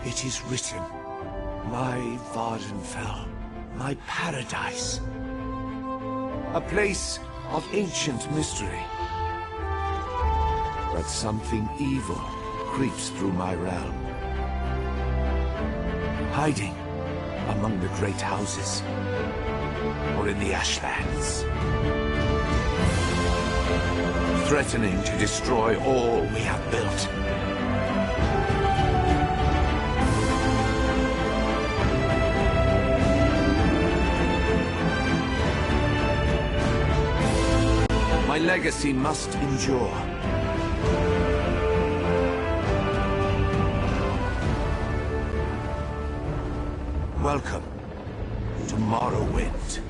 It is written, my Vardenfell, my paradise. A place of ancient mystery. But something evil creeps through my realm. Hiding among the great houses, or in the ashlands. Threatening to destroy all we have built. My legacy must endure. Welcome to Morrowind.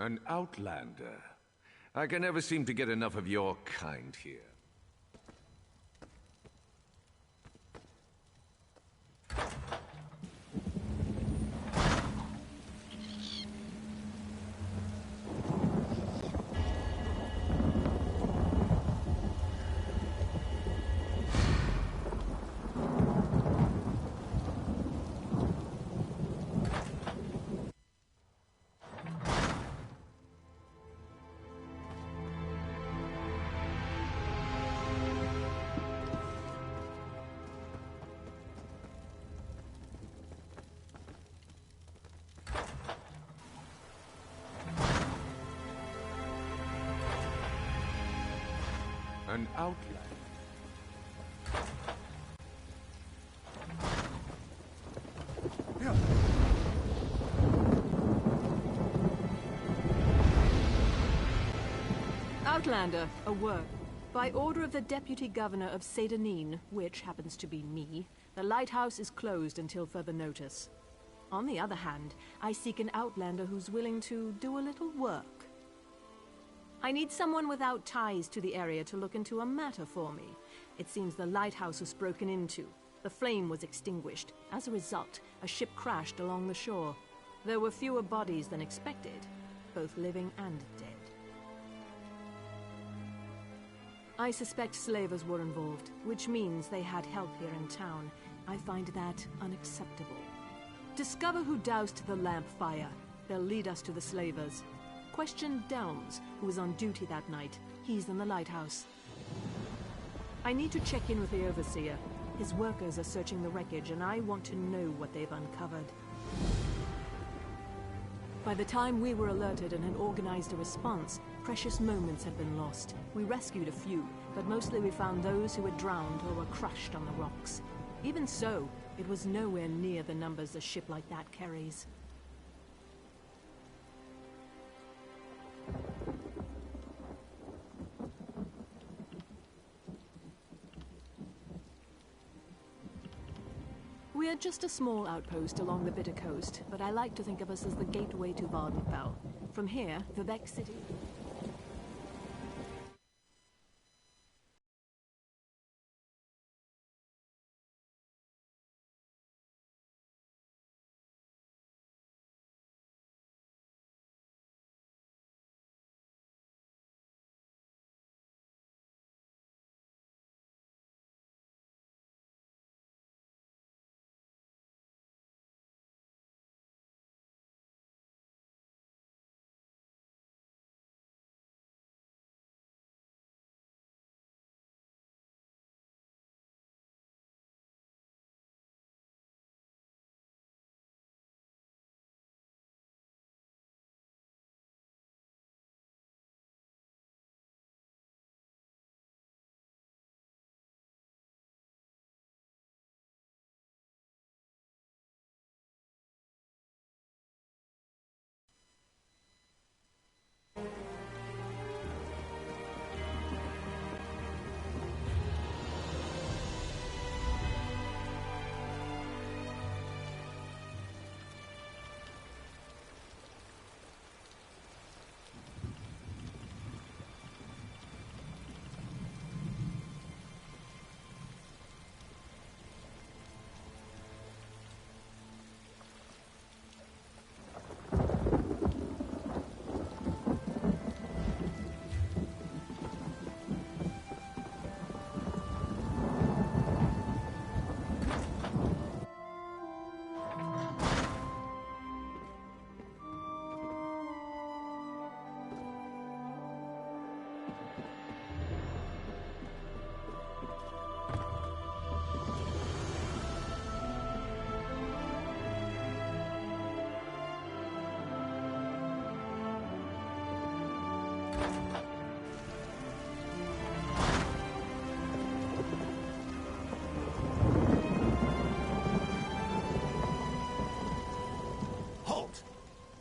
An outlander. I can never seem to get enough of your kind here. An outlander. Outlander, a word. By order of the Deputy Governor of Sedanine, which happens to be me, the lighthouse is closed until further notice. On the other hand, I seek an outlander who's willing to do a little work. I need someone without ties to the area to look into a matter for me. It seems the lighthouse was broken into. The flame was extinguished. As a result, a ship crashed along the shore. There were fewer bodies than expected, both living and dead. I suspect slavers were involved, which means they had help here in town. I find that unacceptable. Discover who doused the lamp fire. They'll lead us to the slavers. Question Delms, who was on duty that night. He's in the lighthouse. I need to check in with the Overseer. His workers are searching the wreckage, and I want to know what they've uncovered. By the time we were alerted and had organized a response, precious moments had been lost. We rescued a few, but mostly we found those who had drowned or were crushed on the rocks. Even so, it was nowhere near the numbers a ship like that carries. We are just a small outpost along the Bitter Coast, but I like to think of us as the gateway to Vardenfell. From here, Vivek City...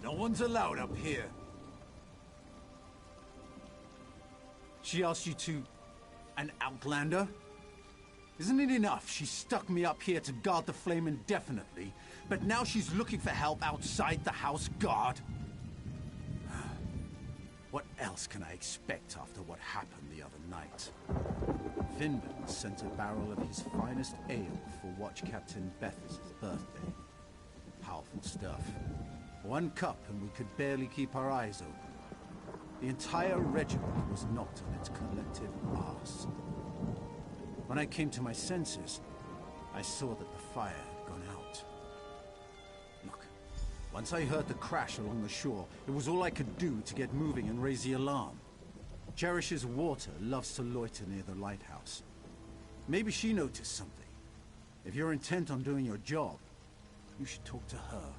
No one's allowed up here. She asked you to... an outlander? Isn't it enough she stuck me up here to guard the flame indefinitely, but now she's looking for help outside the house guard? What else can I expect after what happened the other night? Finban sent a barrel of his finest ale for Watch Captain Beth's birthday. Powerful stuff. One cup and we could barely keep our eyes open. The entire regiment was knocked on its collective arse. When I came to my senses, I saw that the fire had gone out. Look, once I heard the crash along the shore, it was all I could do to get moving and raise the alarm. Cherish's water loves to loiter near the lighthouse. Maybe she noticed something. If you're intent on doing your job, you should talk to her.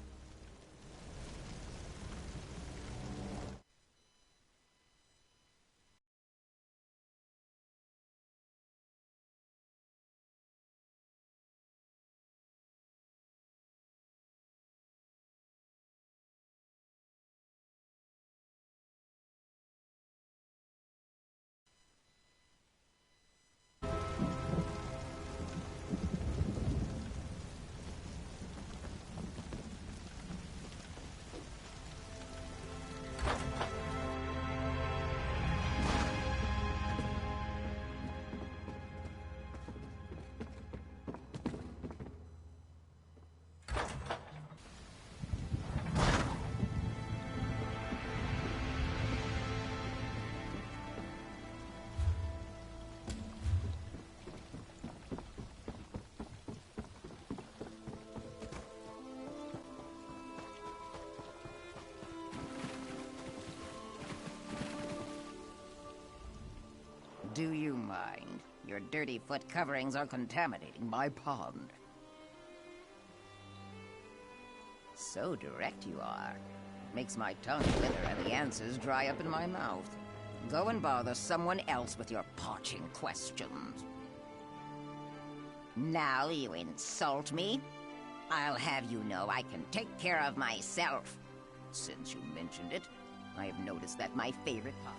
Do you mind? Your dirty foot coverings are contaminating my pond. So direct you are. Makes my tongue wither and the answers dry up in my mouth. Go and bother someone else with your parching questions. Now you insult me? I'll have you know I can take care of myself. Since you mentioned it, I have noticed that my favorite part...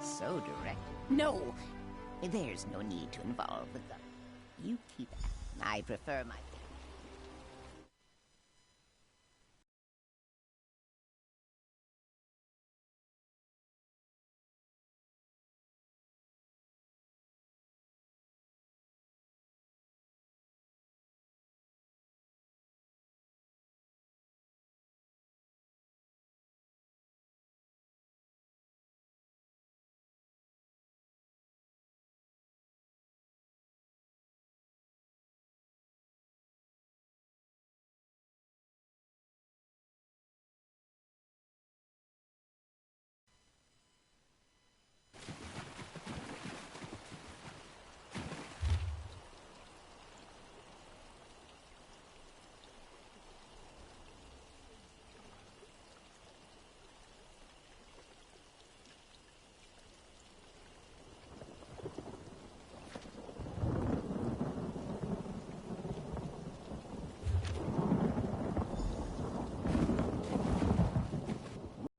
So direct. No! There's no need to involve the gun. You keep it. I prefer my...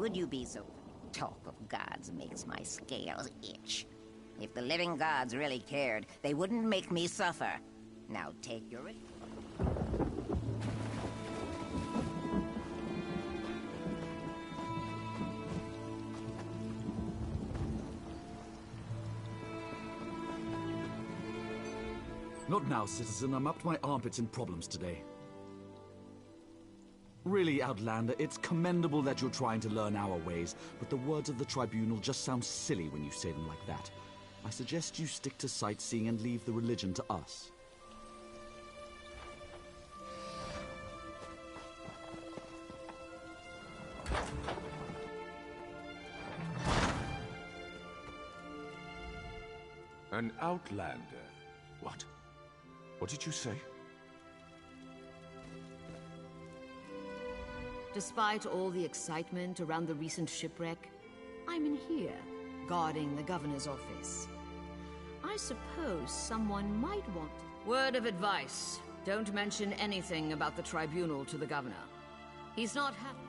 Would you be so... Talk of gods makes my scales itch. If the living gods really cared, they wouldn't make me suffer. Now take your... Not now, citizen. I'm up to my armpits in problems today. Really, Outlander, it's commendable that you're trying to learn our ways, but the words of the Tribunal just sound silly when you say them like that. I suggest you stick to sightseeing and leave the religion to us. An Outlander? What? What did you say? Despite all the excitement around the recent shipwreck, I'm in here, guarding the governor's office. I suppose someone might want... Word of advice. Don't mention anything about the tribunal to the governor. He's not happy.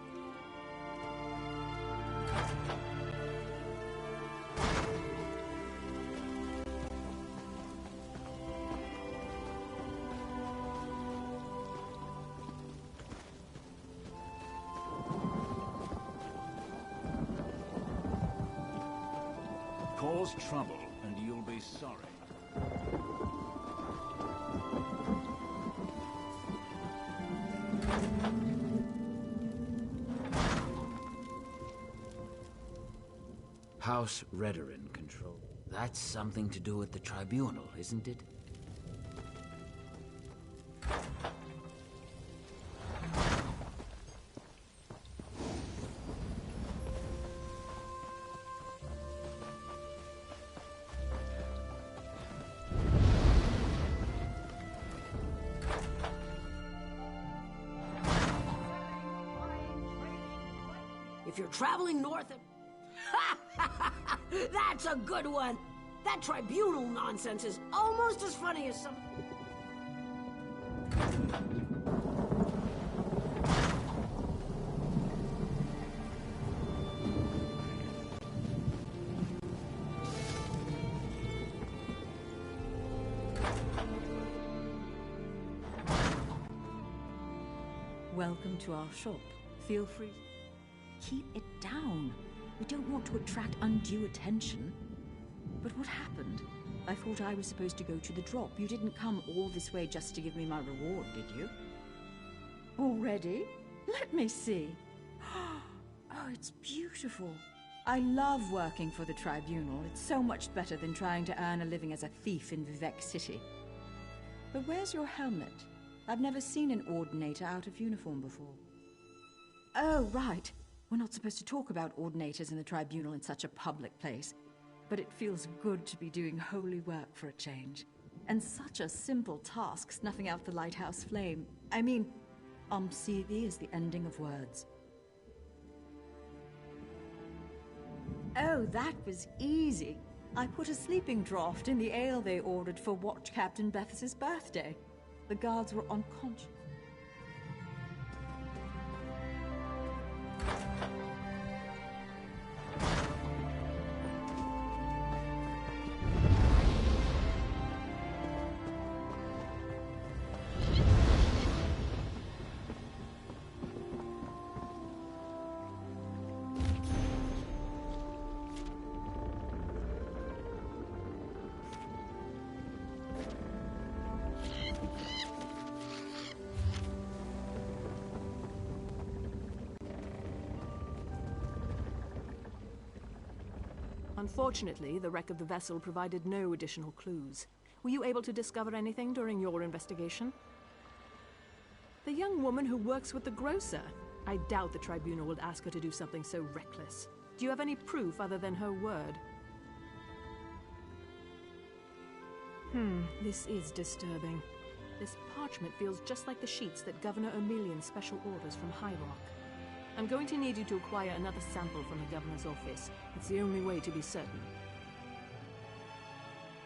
Cause trouble, and you'll be sorry. House Redoran control. That's something to do with the tribunal, isn't it? If you're traveling north of... That's a good one! That tribunal nonsense is almost as funny as some... Welcome to our shop. Feel free. Keep it down. We don't want to attract undue attention. But what happened? I thought I was supposed to go to the drop. You didn't come all this way just to give me my reward, did you? Already? Let me see. Oh, it's beautiful. I love working for the tribunal. It's so much better than trying to earn a living as a thief in Vivec City. But where's your helmet? I've never seen an ordinator out of uniform before. Oh, right. We're not supposed to talk about ordinators in the tribunal in such a public place. But it feels good to be doing holy work for a change. And such a simple task, snuffing out the lighthouse flame. I mean, Omsivi is the ending of words. Oh, that was easy. I put a sleeping draught in the ale they ordered for Watch Captain Bethes's birthday. The guards were unconscious. Unfortunately, the wreck of the vessel provided no additional clues. Were you able to discover anything during your investigation? The young woman who works with the grocer. I doubt the tribunal would ask her to do something so reckless. Do you have any proof other than her word? This is disturbing. This parchment feels just like the sheets that Governor O'Melian special orders from High Rock. I'm going to need you to acquire another sample from the governor's office. It's the only way to be certain.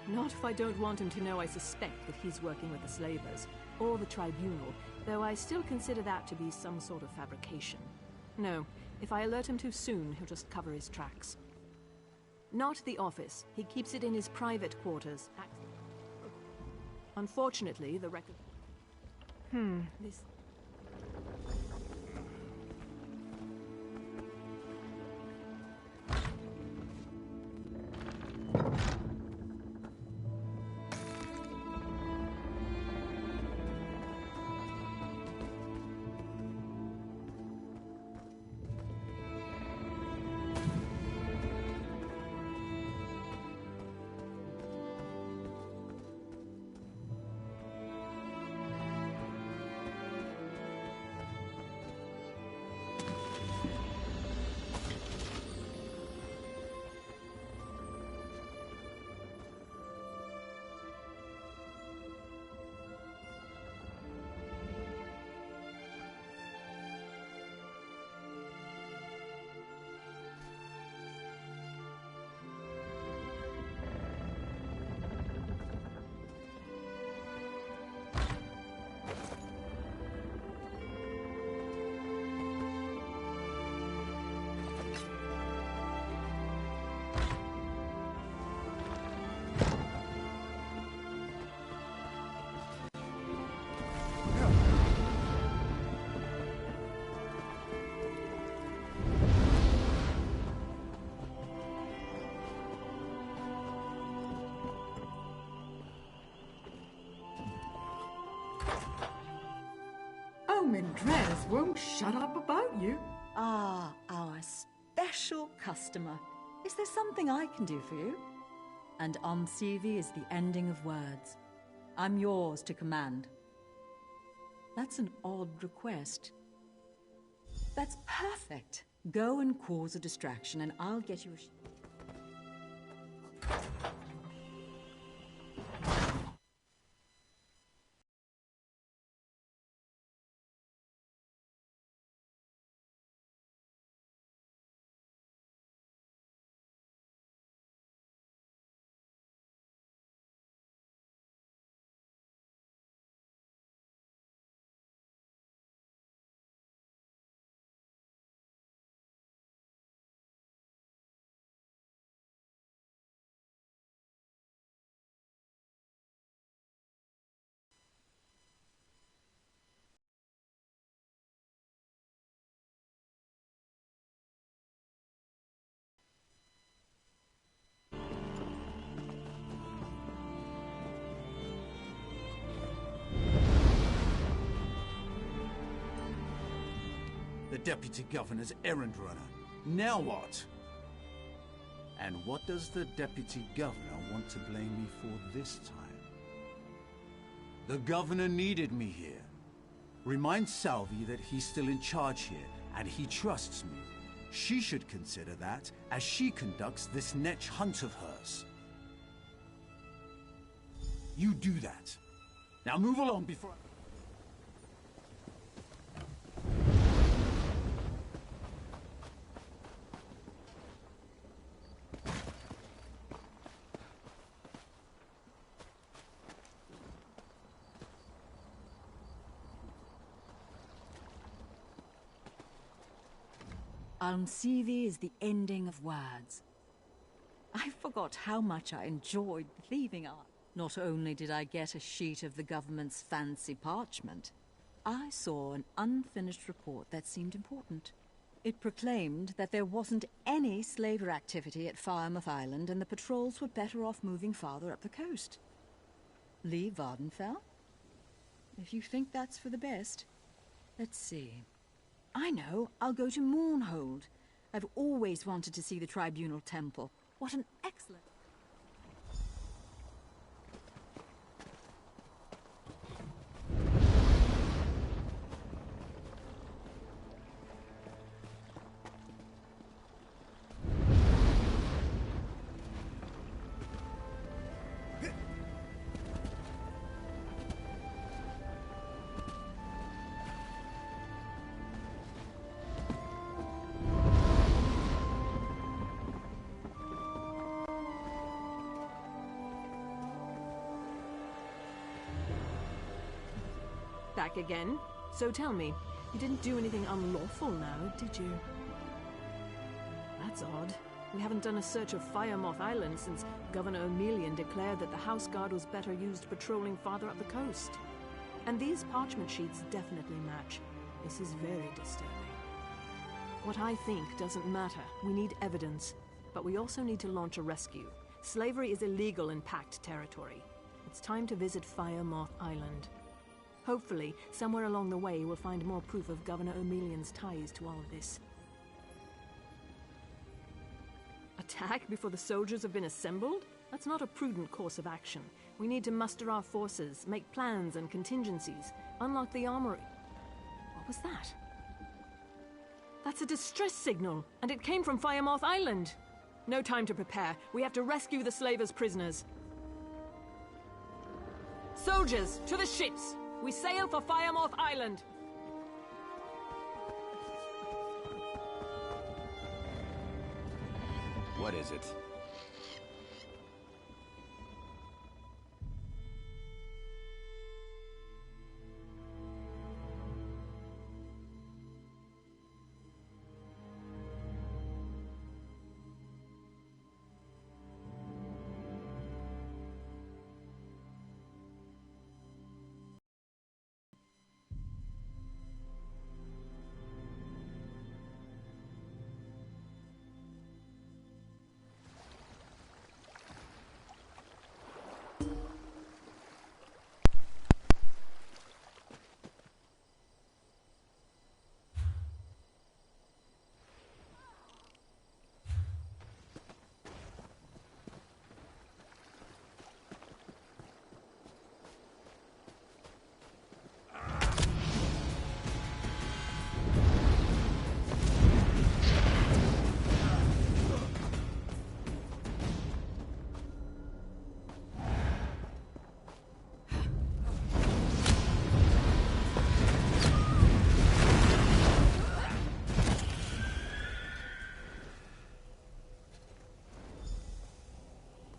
Not if I don't want him to know I suspect that he's working with the slavers, or the tribunal, though I still consider that to be some sort of fabrication. No, if I alert him too soon, he'll just cover his tracks. Not the office. He keeps it in his private quarters. Unfortunately, the record... This... Mindrez won't shut up about you. Ah, our special customer. Is there something I can do for you? And Omsivi is the ending of words. I'm yours to command. That's an odd request. That's perfect. Go and cause a distraction, and I'll get you a... The Deputy Governor's errand runner. Now what? And what does the Deputy Governor want to blame me for this time? The Governor needed me here. Remind Salvi that he's still in charge here, and he trusts me. She should consider that as she conducts this netch hunt of hers. You do that. Now move along before I... Almsivi is the ending of words. I forgot how much I enjoyed thieving art. Not only did I get a sheet of the government's fancy parchment, I saw an unfinished report that seemed important. It proclaimed that there wasn't any slaver activity at Firemouth Island and the patrols were better off moving farther up the coast. Leave Vardenfell? If you think that's for the best. Let's see. I know, I'll go to Mournhold. I've always wanted to see the Tribunal Temple. What an excellent... Back again? So tell me, you didn't do anything unlawful now, did you? That's odd. We haven't done a search of Firemoth Island since Governor O'Melian declared that the House Guard was better used patrolling farther up the coast. And these parchment sheets definitely match. This is very disturbing. What I think doesn't matter. We need evidence. But we also need to launch a rescue. Slavery is illegal in Pact territory. It's time to visit Firemoth Island. Hopefully, somewhere along the way, we'll find more proof of Governor O'Melian's ties to all of this. Attack before the soldiers have been assembled? That's not a prudent course of action. We need to muster our forces, make plans and contingencies, unlock the armory. What was that? That's a distress signal, and it came from Firemoth Island. No time to prepare. We have to rescue the slavers' prisoners. Soldiers, to the ships! We sail for Firemoth Island! What is it?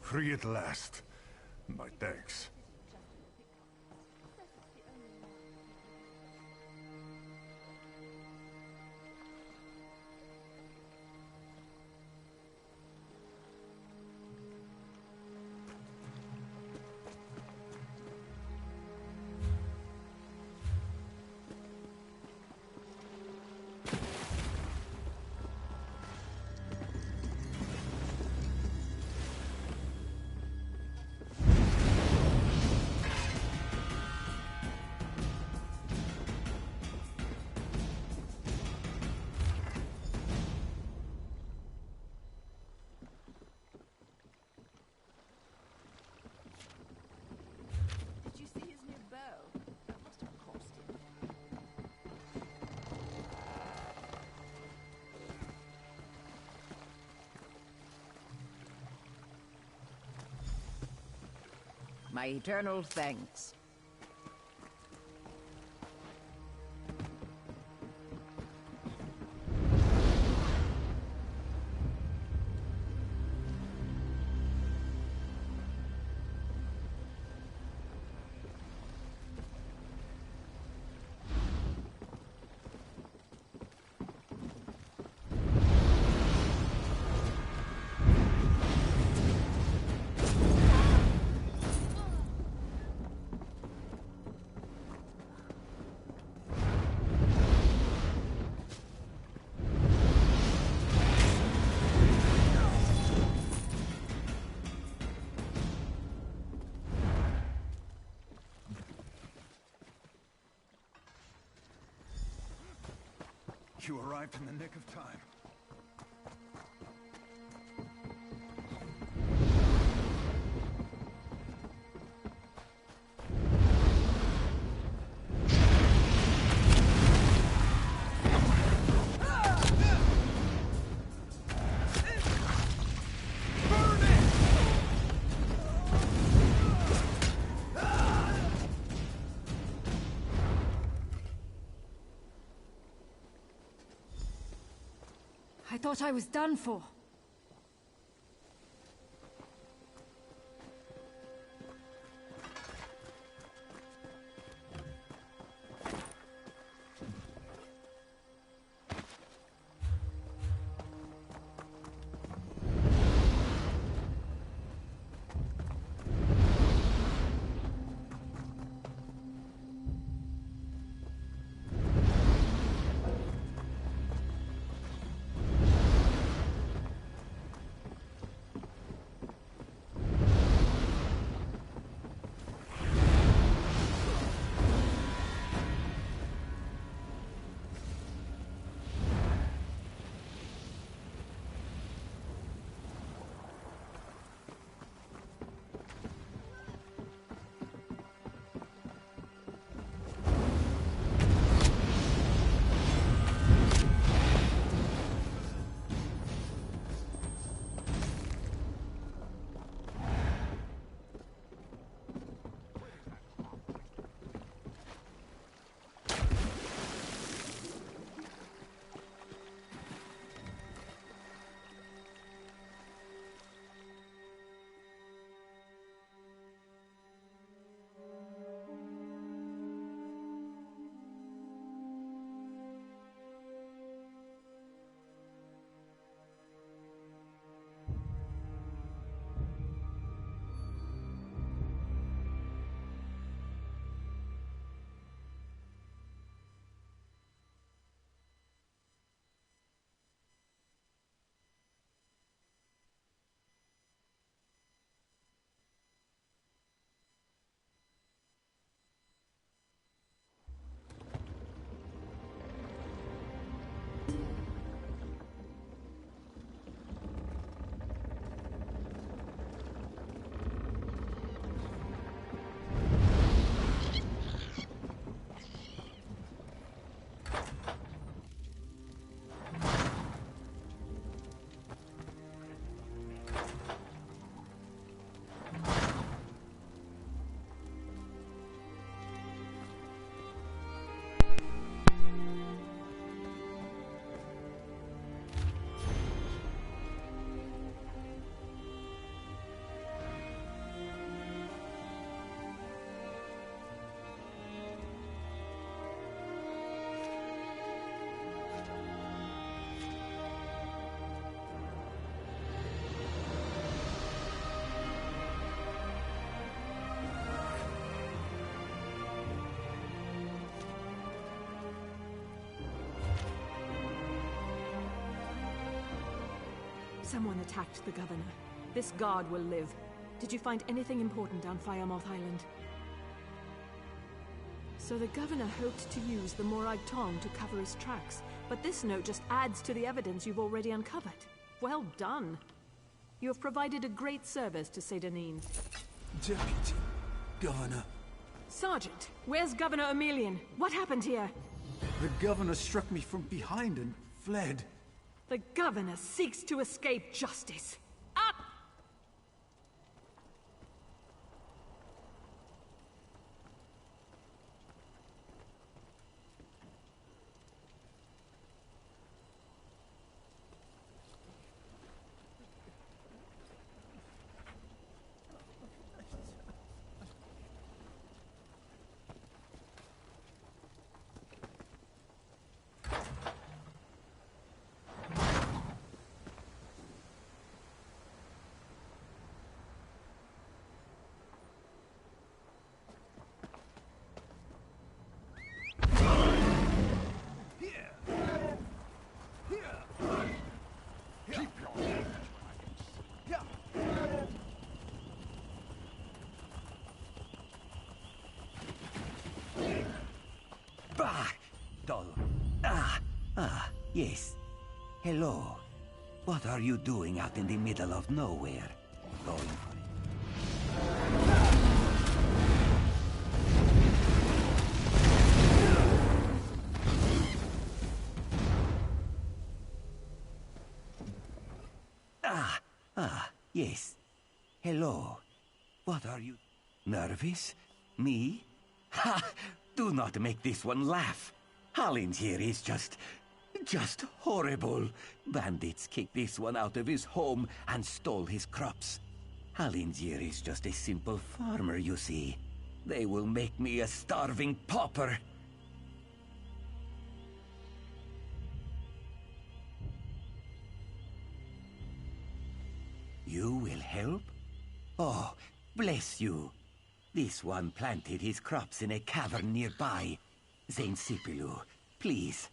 Free at last. My thanks. My eternal thanks. You arrived in the nick of time. I thought I was done for. Someone attacked the governor. This guard will live. Did you find anything important on Firemoth Island? So the governor hoped to use the Morag Tong to cover his tracks, but this note just adds to the evidence you've already uncovered. Well done. You have provided a great service to Sedanine. Deputy Governor. Sergeant, where's Governor Emelian? What happened here? The governor struck me from behind and fled. The governor seeks to escape justice. Up! Yes. Hello. What are you doing out in the middle of nowhere? Going for it? Yes. Hello. What are you... Nervous? Me? Ha! Do not make this one laugh. Hallin here is just horrible. Bandits kicked this one out of his home and stole his crops. Hallingier is just a simple farmer, you see. They will make me a starving pauper. You will help? Oh, bless you. This one planted his crops in a cavern nearby. Zain Sipilu, please,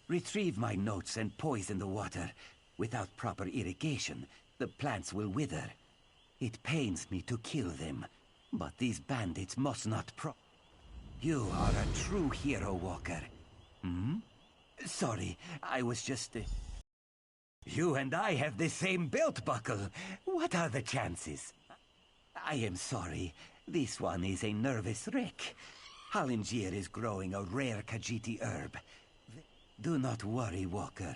retrieve my notes and poison the water. Without proper irrigation, the plants will wither. It pains me to kill them, but these bandits must not You are a true hero, Walker. Sorry, I was just... You and I have the same belt buckle. What are the chances? I am sorry. This one is a nervous wreck. Hallingier is growing a rare Khajiiti herb. Do not worry, Walker.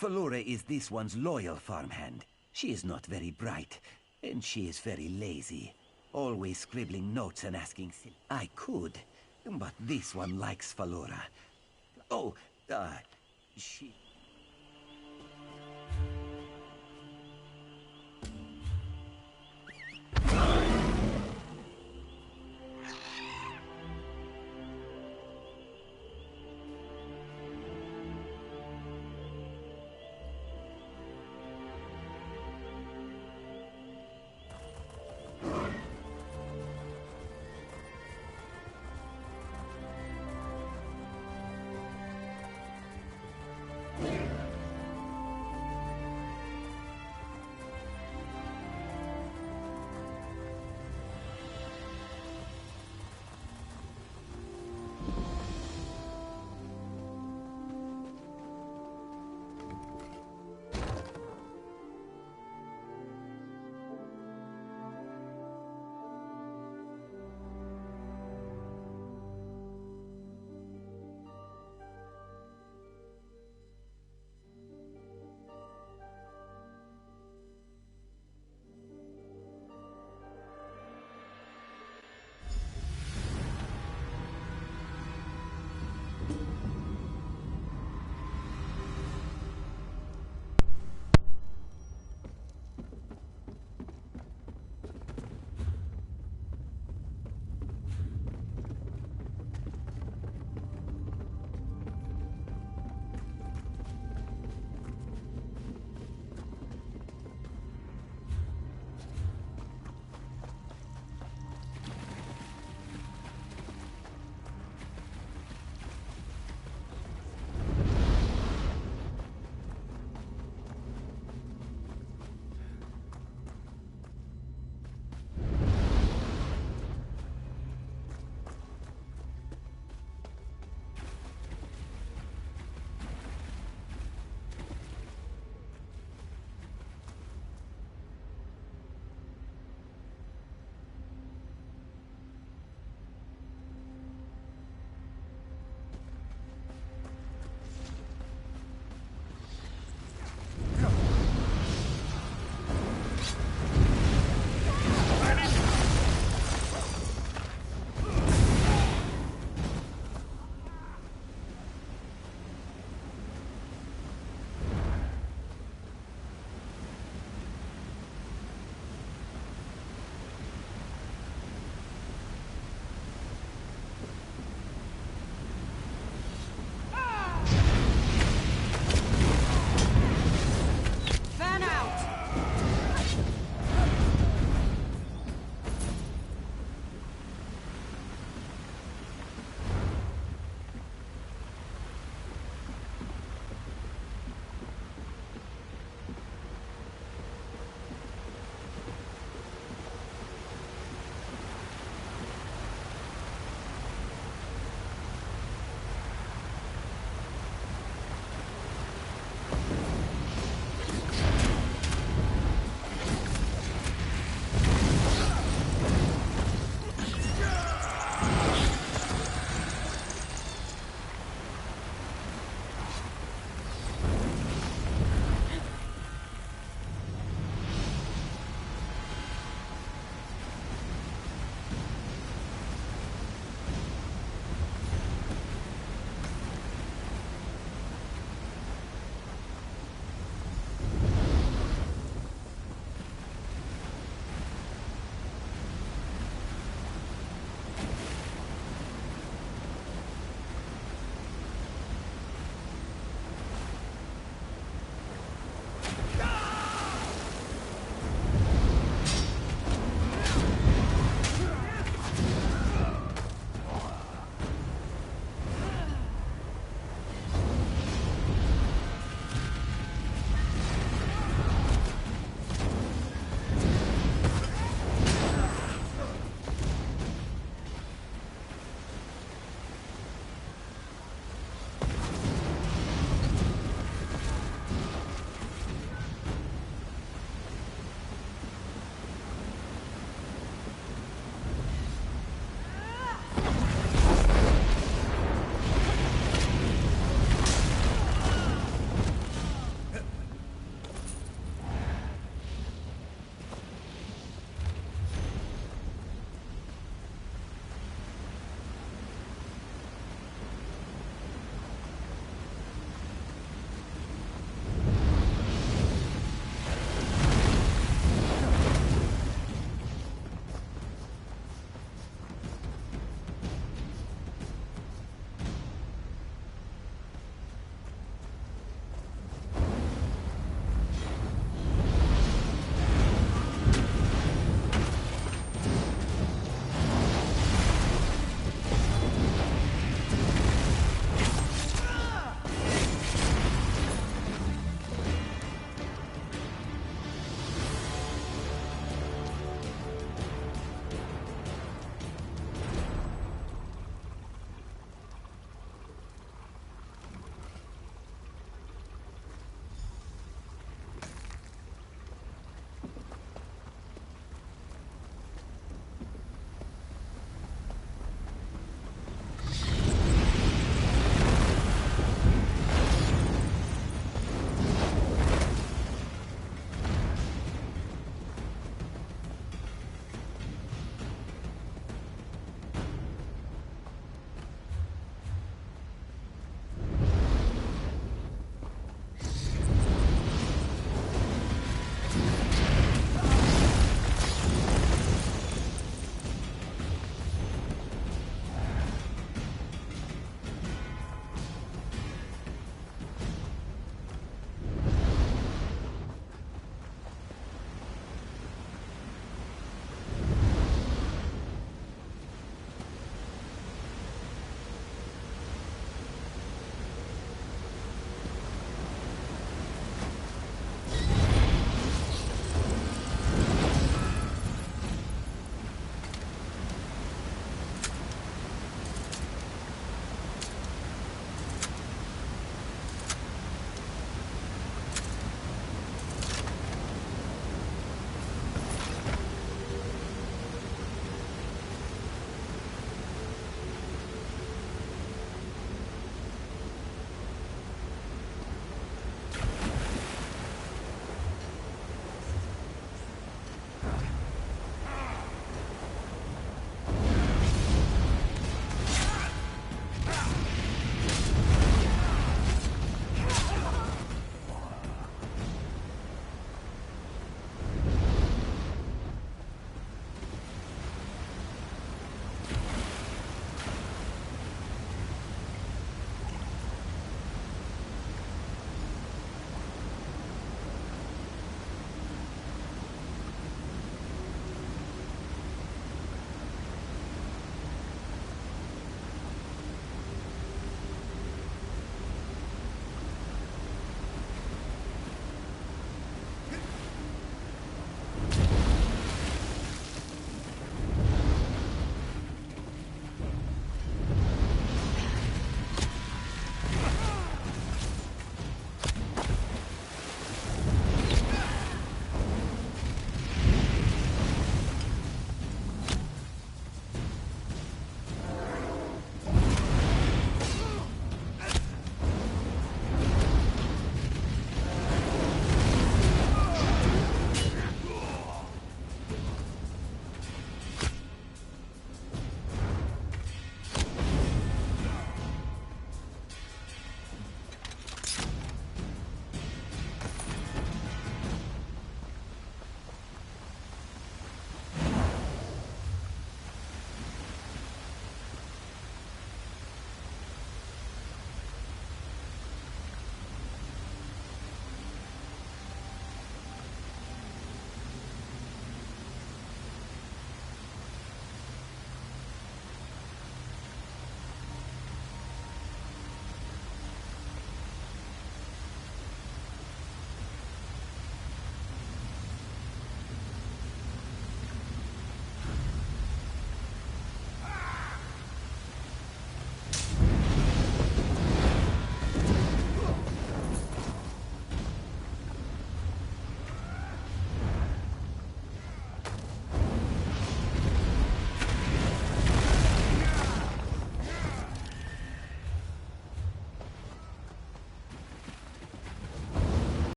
Falura is this one's loyal farmhand. She is not very bright, and she is very lazy. Always scribbling notes and asking... I could, but this one likes Falura. Oh, she...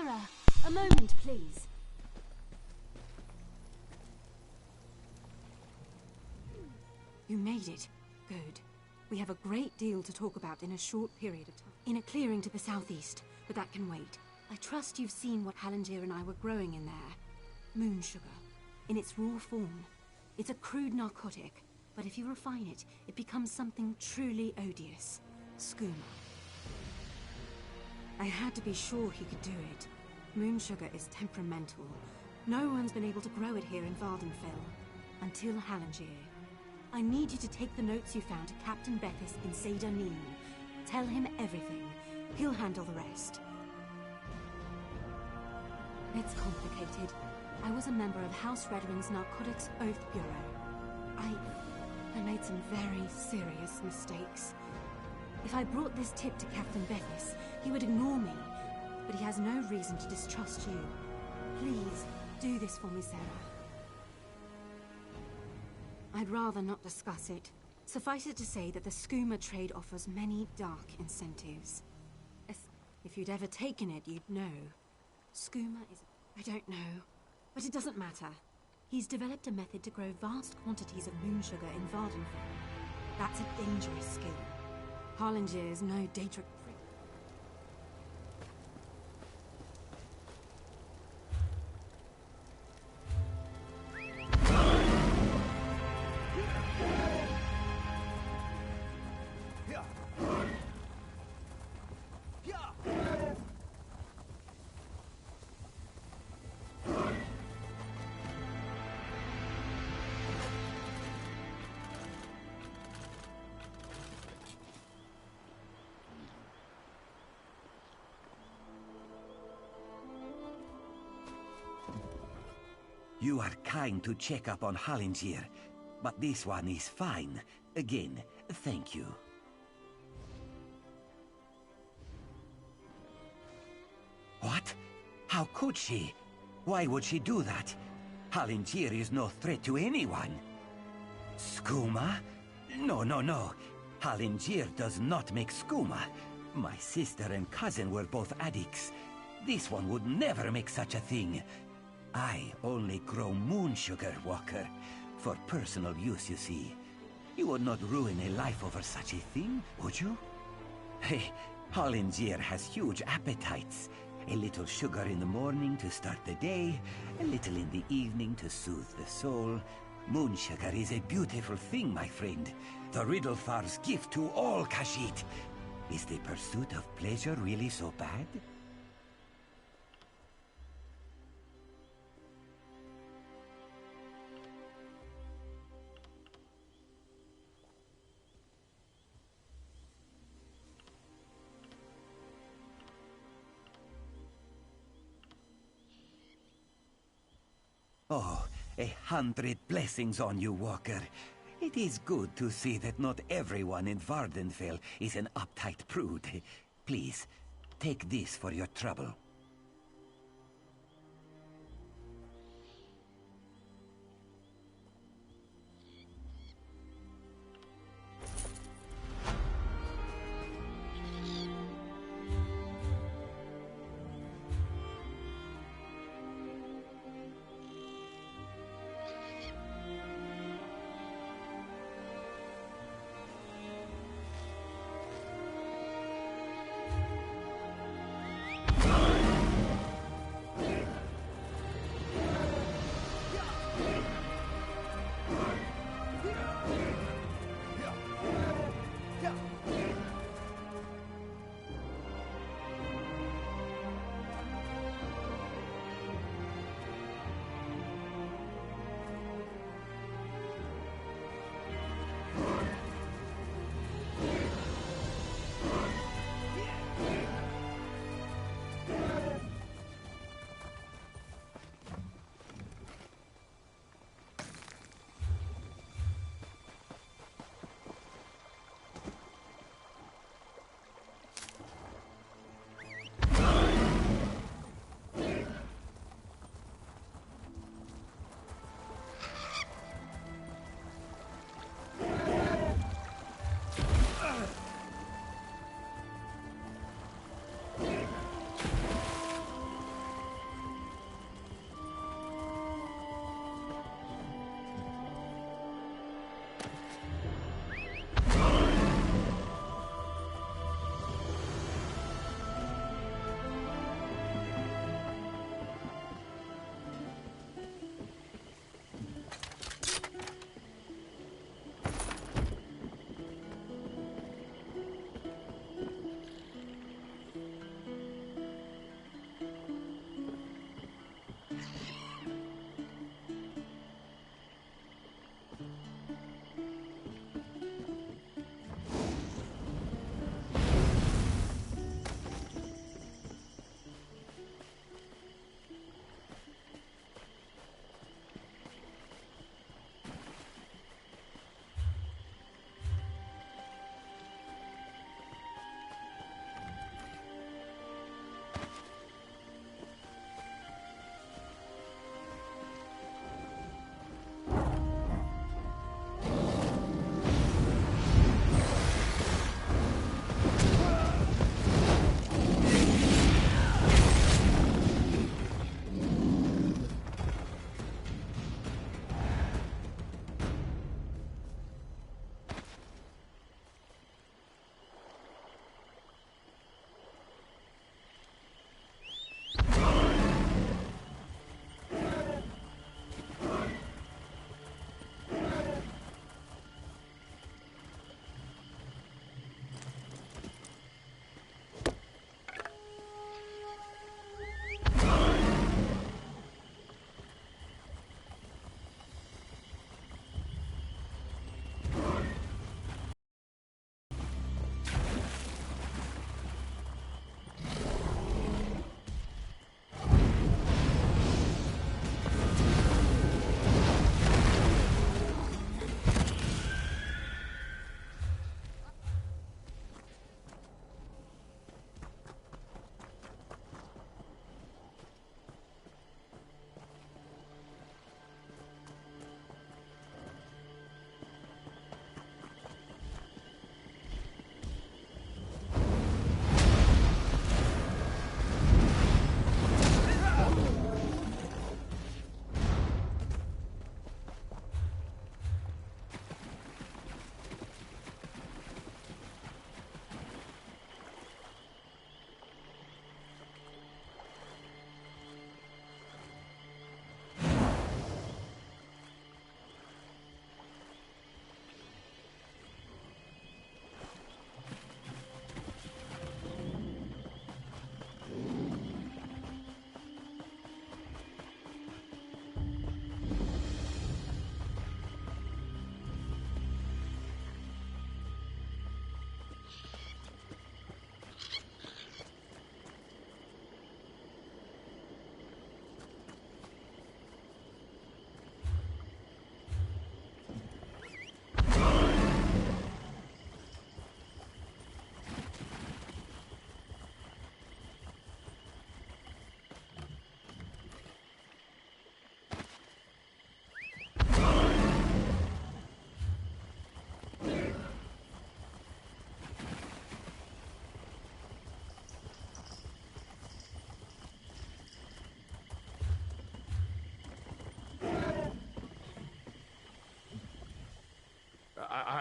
Sarah, a moment, please. You made it. Good. We have a great deal to talk about in a short period of time. In a clearing to the southeast, but that can wait. I trust you've seen what Halangier and I were growing in there. Moon sugar. In its raw form. It's a crude narcotic, but if you refine it, it becomes something truly odious. Skooma. I had to be sure he could do it. Moon sugar is temperamental. No one's been able to grow it here in Vardenfell. Until Halangier. I need you to take the notes you found to Captain Bethis in Seder Neen. Tell him everything. He'll handle the rest. It's complicated. I was a member of House Redwing's Narcotics Oath Bureau. I made some very serious mistakes. If I brought this tip to Captain Bethis, he would ignore me. But he has no reason to distrust you. Please, do this for me, Sarah. I'd rather not discuss it. Suffice it to say that the skooma trade offers many dark incentives. If you'd ever taken it, you'd know. Skooma is... I don't know. But it doesn't matter. He's developed a method to grow vast quantities of moon sugar in Vardenfell. That's a dangerous skill. Halangier is no data... You are kind to check up on Halangier, but this one is fine. Again, thank you. What? How could she? Why would she do that? Halangier is no threat to anyone. Skooma? No, no, no. Halangier does not make skooma. My sister and cousin were both addicts. This one would never make such a thing. I only grow moon sugar, Walker. For personal use, you see. You would not ruin a life over such a thing, would you? Hey, Halangier has huge appetites. A little sugar in the morning to start the day, a little in the evening to soothe the soul. Moon sugar is a beautiful thing, my friend. The Riddlethar's gift to all Khajiit. Is the pursuit of pleasure really so bad? Oh, 100 blessings on you, Walker. It is good to see that not everyone in Vardenfell is an uptight prude. Please, take this for your trouble.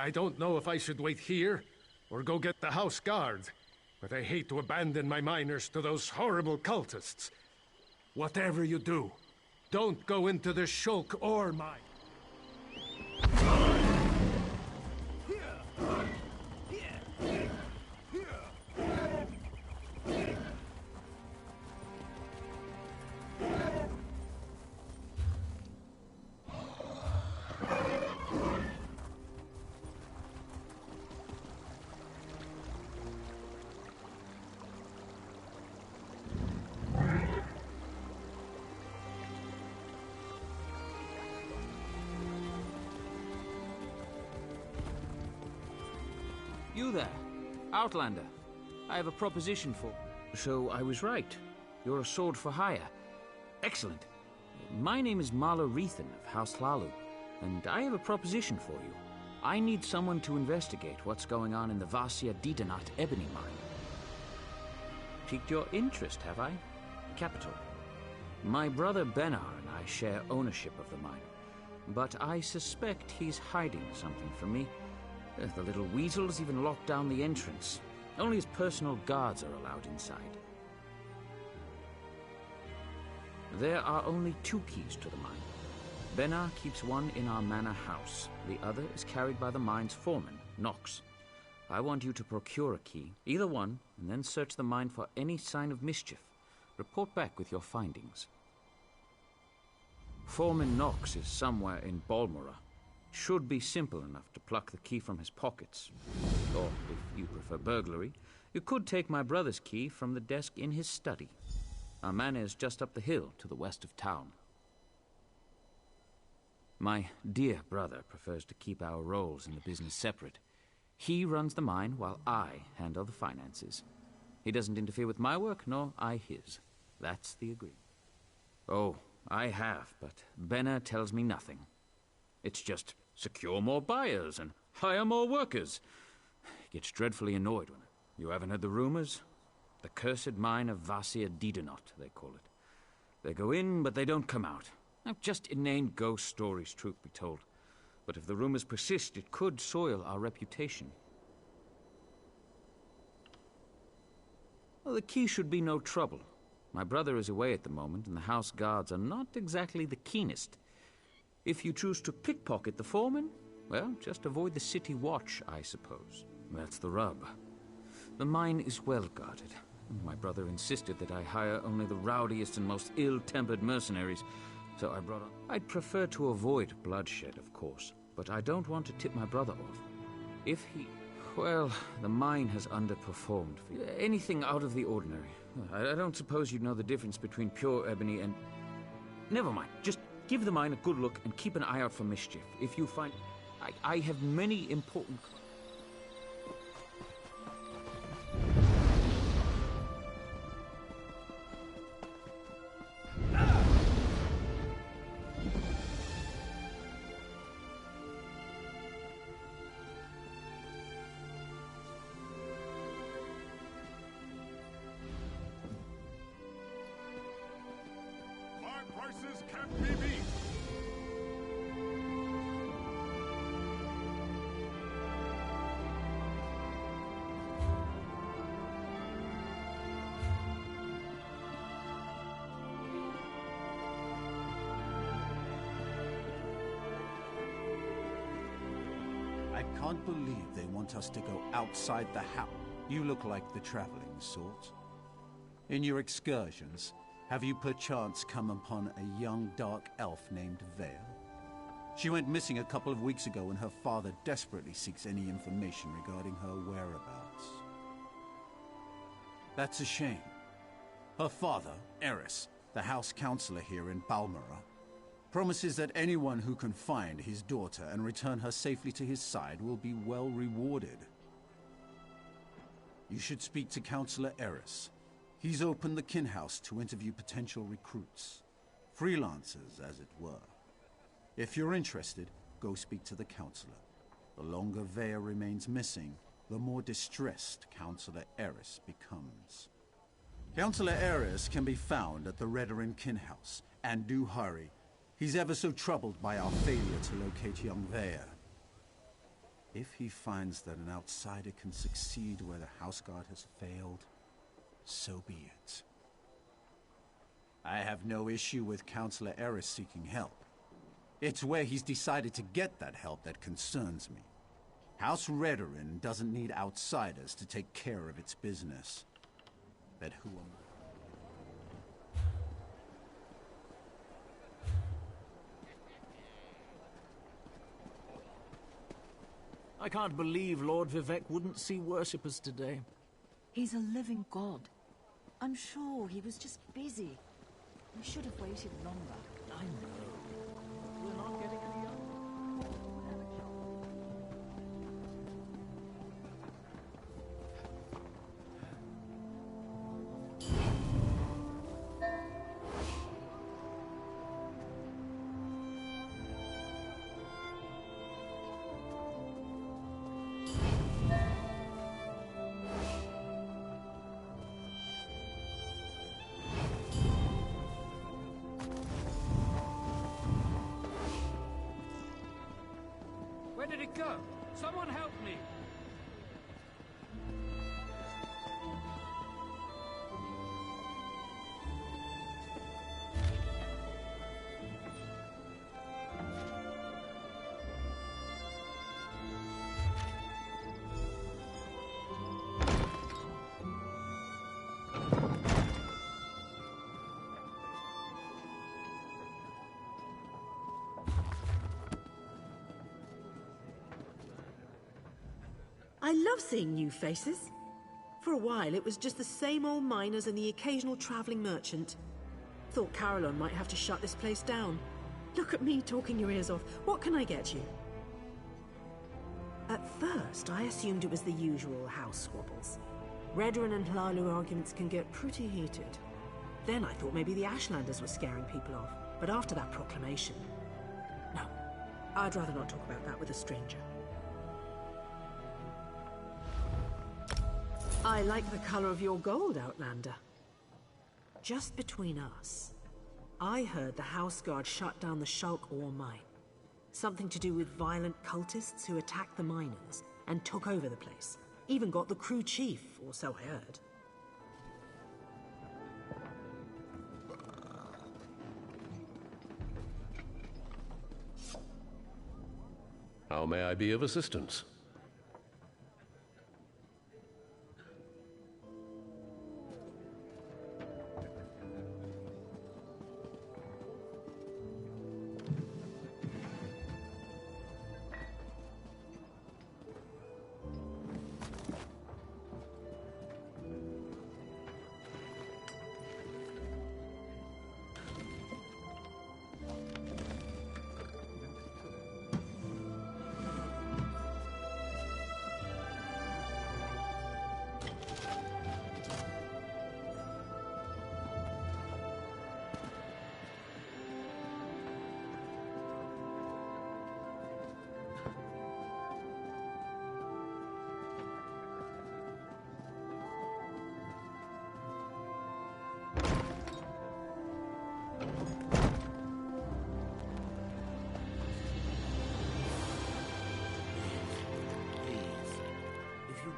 I don't know if I should wait here or go get the house guard, but I hate to abandon my miners to those horrible cultists. Whatever you do, don't go into the shulk or mine. You there, Outlander. I have a proposition for... So I was right. You're a sword for hire. Excellent. My name is Marla Rethan of House Lalu, and I have a proposition for you. I need someone to investigate what's going on in the Vasia Didanat ebony mine. Piqued your interest, have I? Capital. My brother Benar and I share ownership of the mine, but I suspect he's hiding something from me. The little weasel's even locked down the entrance. Only his personal guards are allowed inside. There are only 2 keys to the mine. Benar keeps one in our manor house. The other is carried by the mine's foreman, Nox. I want you to procure a key, either one, and then search the mine for any sign of mischief. Report back with your findings. Foreman Nox is somewhere in Balmora. Should be simple enough to pluck the key from his pockets. Or, if you prefer burglary, you could take my brother's key from the desk in his study. Our manor is just up the hill to the west of town. My dear brother prefers to keep our roles in the business separate. He runs the mine while I handle the finances. He doesn't interfere with my work, nor I his. That's the agreement. Oh, I have, but Benar tells me nothing. It's just secure more buyers and hire more workers. He gets dreadfully annoyed when you haven't heard the rumors. The cursed mine of Vasia Didanot, they call it. They go in, but they don't come out. Now, just inane ghost stories, truth be told. But if the rumors persist, it could soil our reputation. Well, the key should be no trouble. My brother is away at the moment, and the house guards are not exactly the keenest. If you choose to pickpocket the foreman, well, just avoid the city watch, I suppose. That's the rub. The mine is well guarded. My brother insisted that I hire only the rowdiest and most ill-tempered mercenaries, so I brought on... I'd prefer to avoid bloodshed, of course, but I don't want to tip my brother off. If he... Well, the mine has underperformed. Anything out of the ordinary. I don't suppose you'd know the difference between pure ebony and... Never mind, just... Give the mine a good look and keep an eye out for mischief. If you find... I have many important... Prices can't be beat. I can't believe they want us to go outside the house. You look like the traveling sort. In your excursions, have you perchance come upon a young dark elf named Vale? She went missing a couple of weeks ago and her father desperately seeks any information regarding her whereabouts. That's a shame. Her father, Eris, the house counselor here in Balmora, promises that anyone who can find his daughter and return her safely to his side will be well rewarded. You should speak to Counselor Eris. He's opened the kin house to interview potential recruits. Freelancers, as it were. If you're interested, go speak to the counselor. The longer Vea remains missing, the more distressed Counselor Eris becomes. Counselor Eris can be found at the Redarin kin house, and do hurry. He's ever so troubled by our failure to locate young Vea. If he finds that an outsider can succeed where the House Guard has failed, so be it. I have no issue with Councillor Eris seeking help. It's where he's decided to get that help that concerns me. House Redoran doesn't need outsiders to take care of its business. But who am I can't believe Lord Vivek wouldn't see worshippers today. He's a living god. I'm sure he was just busy. We should have waited longer. I know. We're not getting any younger. Where did it go? Someone help me! I love seeing new faces. For a while, it was just the same old miners and the occasional traveling merchant. Thought Caroline might have to shut this place down. Look at me talking your ears off. What can I get you? At first, I assumed it was the usual house squabbles. Redoran and Hlalu arguments can get pretty heated. Then I thought maybe the Ashlanders were scaring people off. But after that proclamation... No, I'd rather not talk about that with a stranger. I like the color of your gold, Outlander. Just between us, I heard the House Guard shut down the Shulk ore mine. Something to do with violent cultists who attacked the miners and took over the place. Even got the crew chief, or so I heard. How may I be of assistance?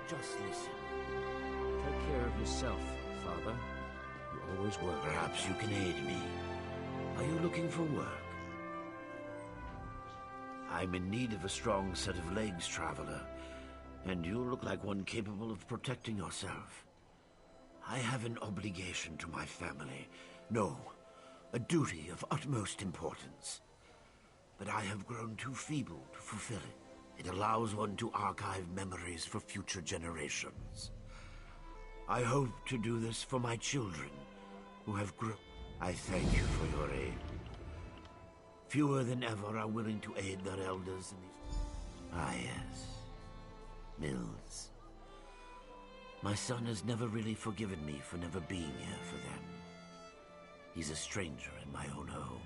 Just listen. Take care of yourself, Father. You always were. Perhaps you can aid me. Are you looking for work? I'm in need of a strong set of legs, traveler, and you look like one capable of protecting yourself. I have an obligation to my family. No, a duty of utmost importance. But I have grown too feeble to fulfill it. It allows one to archive memories for future generations. I hope to do this for my children, who have grown. I thank you for your aid. Fewer than ever are willing to aid their elders in these... Ah, yes. Mills. My son has never really forgiven me for never being here for them. He's a stranger in my own home.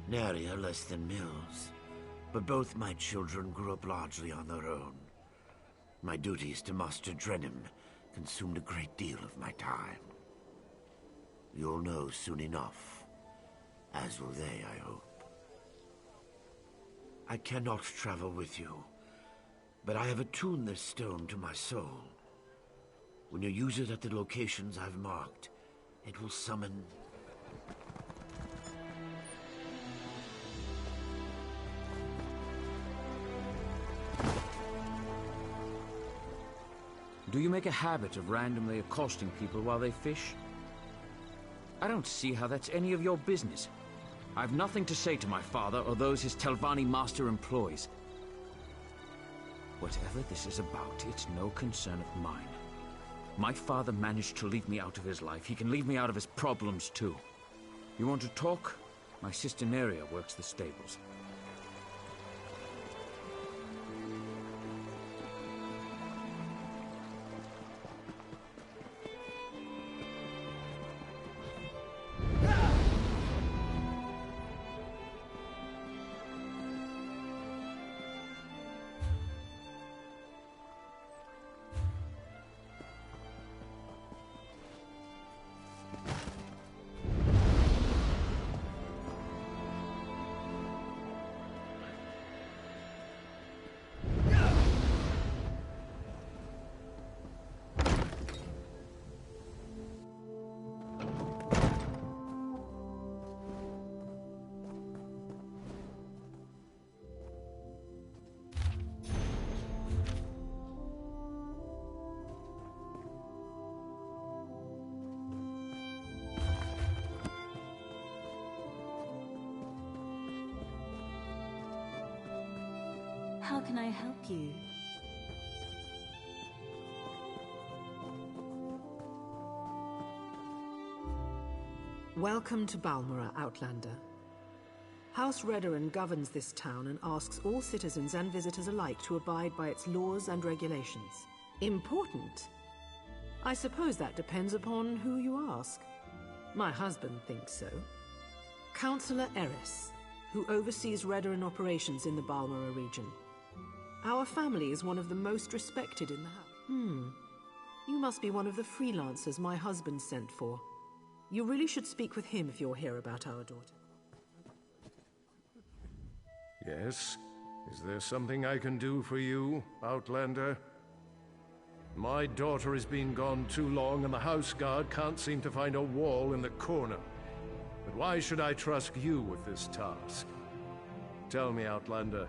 Nary less than Mills. But both my children grew up largely on their own. My duties to Master Drenham consumed a great deal of my time. You'll know soon enough, as will they, I hope. I cannot travel with you, But I have attuned this stone to my soul. When you use it at the locations I've marked, it will summon... Do you make a habit of randomly accosting people while they fish? I don't see how that's any of your business. I've nothing to say to my father or those his Telvanni master employs. Whatever this is about, it's no concern of mine. My father managed to leave me out of his life. He can leave me out of his problems, too. You want to talk? My sister Neria works the stables. How can I help you? Welcome to Balmora, Outlander. House Redoran governs this town and asks all citizens and visitors alike to abide by its laws and regulations. Important? I suppose that depends upon who you ask. My husband thinks so. Councillor Eris, who oversees Redoran operations in the Balmora region. Our family is one of the most respected in the house. You must be one of the freelancers my husband sent for. You really should speak with him if you're here about our daughter. Yes? Is there something I can do for you, Outlander? My daughter has been gone too long, and the house guard can't seem to find a wall in the corner. But why should I trust you with this task? Tell me, Outlander,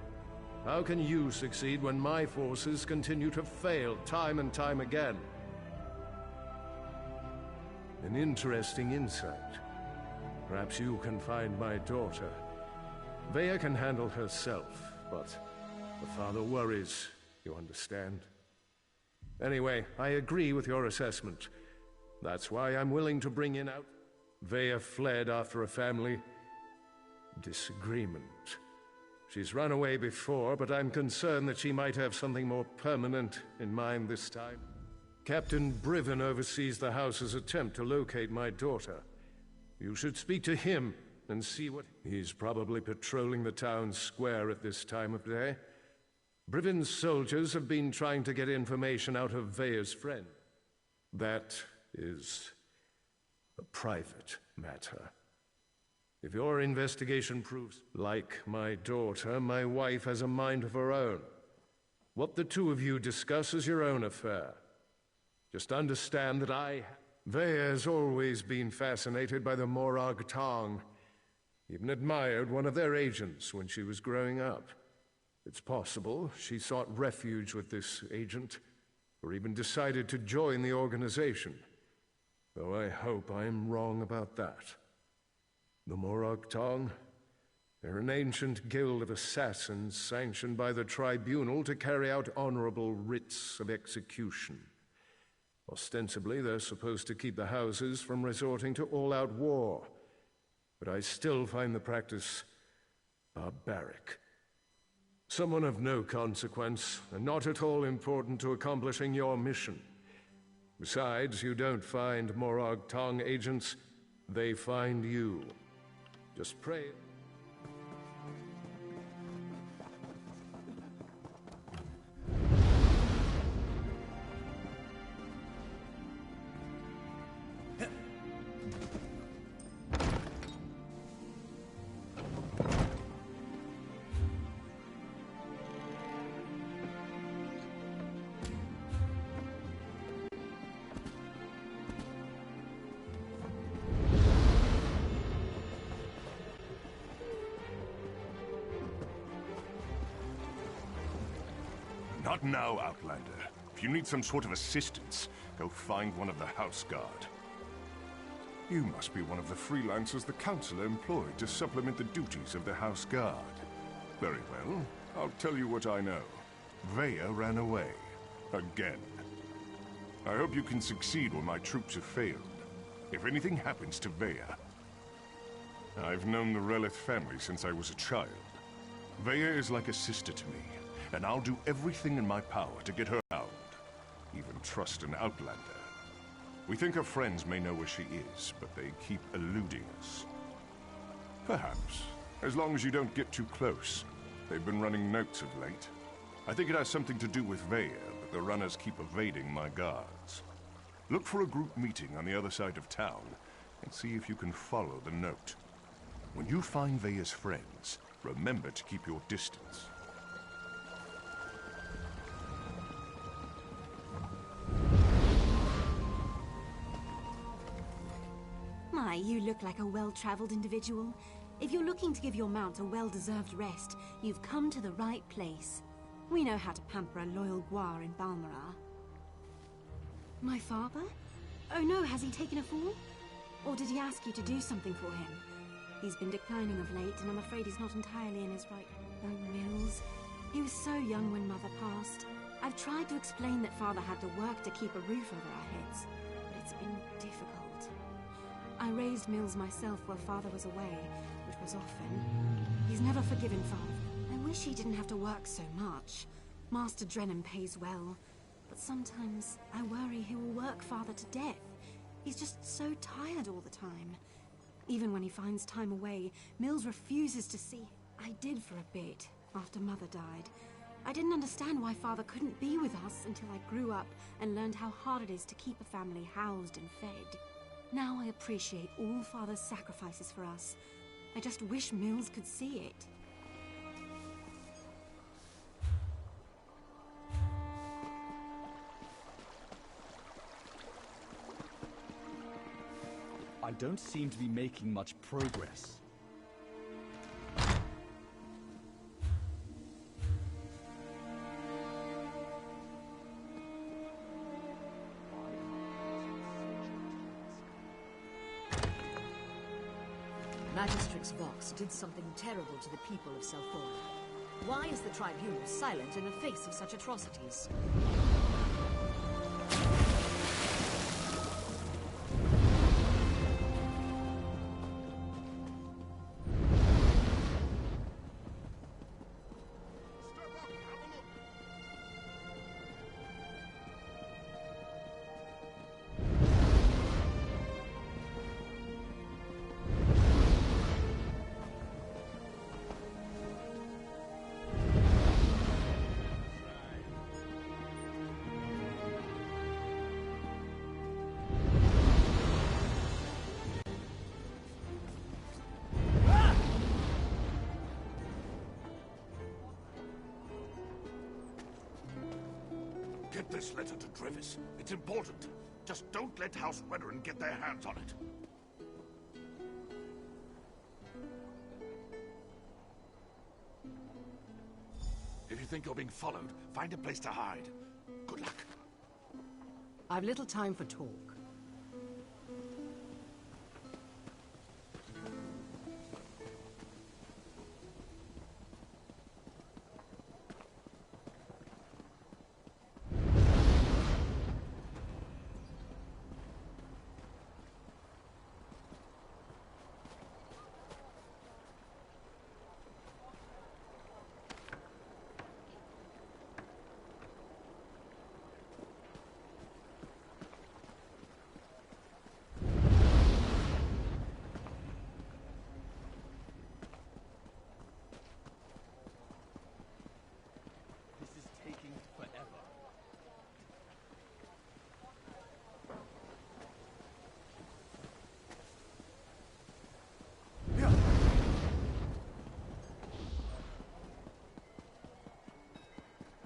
how can you succeed when my forces continue to fail time and time again? An interesting insight. Perhaps you can find my daughter. Vea can handle herself, but the father worries, you understand? Anyway, I agree with your assessment. That's why I'm willing to bring in out... Vea fled after a family disagreement. She's run away before, but I'm concerned that she might have something more permanent in mind this time. Captain Briven oversees the house's attempt to locate my daughter. You should speak to him and see what... He's probably patrolling the town square at this time of day. Briven's soldiers have been trying to get information out of Vea's friend. That is a private matter. If your investigation proves, like my daughter, my wife has a mind of her own. What the two of you discuss is your own affair. Just understand that Vea has always been fascinated by the Morag Tong. Even admired one of their agents when she was growing up. It's possible she sought refuge with this agent, or even decided to join the organization. Though I hope I'm wrong about that. The Morag Tong? They're an ancient guild of assassins sanctioned by the tribunal to carry out honorable writs of execution. Ostensibly, they're supposed to keep the houses from resorting to all-out war. But I still find the practice barbaric. Someone of no consequence, and not at all important to accomplishing your mission. Besides, you don't find Morag Tong agents, they find you. Just pray. Not now, Outlander. If you need some sort of assistance, go find one of the House Guard. You must be one of the freelancers the Council employed to supplement the duties of the House Guard. Very well. I'll tell you what I know. Vea ran away. Again. I hope you can succeed when my troops have failed. If anything happens to Vea... I've known the Relith family since I was a child. Vea is like a sister to me, and I'll do everything in my power to get her found. Even trust an Outlander. We think our friends may know where she is, but they keep eluding us. Perhaps. As long as you don't get too close. They've been running notes of late. I think it has something to do with Vea, but the runners keep evading my guards. Look for a group meeting on the other side of town, and see if you can follow the note. When you find Vea's friends, remember to keep your distance. My, you look like a well-traveled individual. If you're looking to give your mount a well-deserved rest, you've come to the right place. We know how to pamper a loyal Guar in Balmoral. My father? Oh no, has he taken a fall? Or did he ask you to do something for him? He's been declining of late, and I'm afraid he's not entirely in his right... Oh, Mills. He was so young when Mother passed. I've tried to explain that Father had to work to keep a roof over our heads, but it's been difficult. I raised Mills myself while Father was away, which was often. He's never forgiven Father. I wish he didn't have to work so much. Master Drennan pays well, but sometimes I worry he will work Father to death. He's just so tired all the time. Even when he finds time away, Mills refuses to see. I did for a bit, after Mother died. I didn't understand why Father couldn't be with us until I grew up and learned how hard it is to keep a family housed and fed. Now I appreciate all Father's sacrifices for us. I just wish Mills could see it. I don't seem to be making much progress. Magistrix Vox did something terrible to the people of Selphora. Why is the tribunal silent in the face of such atrocities? Get this letter to Trevis. It's important. Just don't let House Weatherin get their hands on it. If you think you're being followed, find a place to hide. Good luck. I've little time for talk.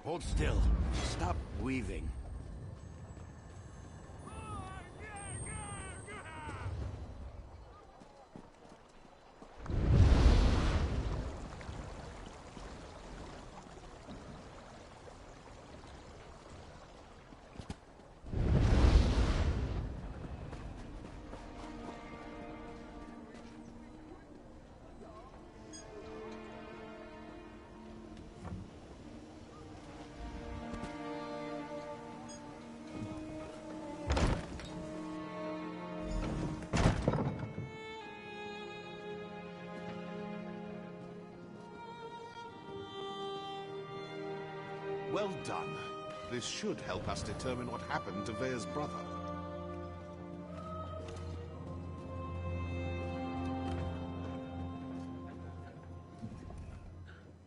Hold still. Stop weaving. Well done. This should help us determine what happened to Vea's brother.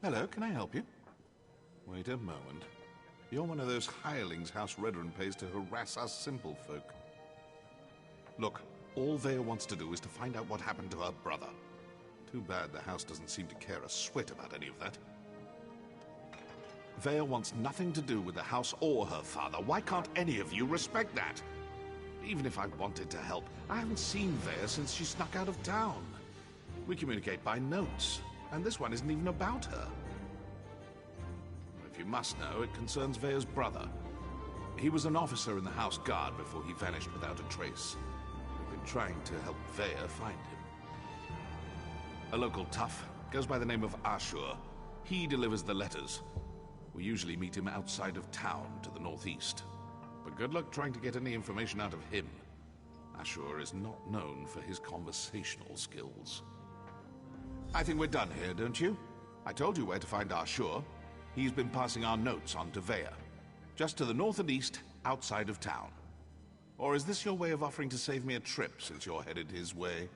Hello, can I help you? Wait a moment. You're one of those hirelings House Redren pays to harass us simple folk. Look, all Vea wants to do is to find out what happened to her brother. Too bad the house doesn't seem to care a swit about any of that. Vea wants nothing to do with the house or her father. Why can't any of you respect that? Even if I wanted to help, I haven't seen Vea since she snuck out of town. We communicate by notes, and this one isn't even about her. If you must know, it concerns Vea's brother. He was an officer in the House Guard before he vanished without a trace. We've been trying to help Vea find him. A local tough, goes by the name of Ashur. He delivers the letters. We usually meet him outside of town to the northeast. But good luck trying to get any information out of him. Ashur is not known for his conversational skills. I think we're done here, don't you? I told you where to find Ashur. He's been passing our notes on to Vea. Just to the north and east, outside of town. Or is this your way of offering to save me a trip, since you're headed his way?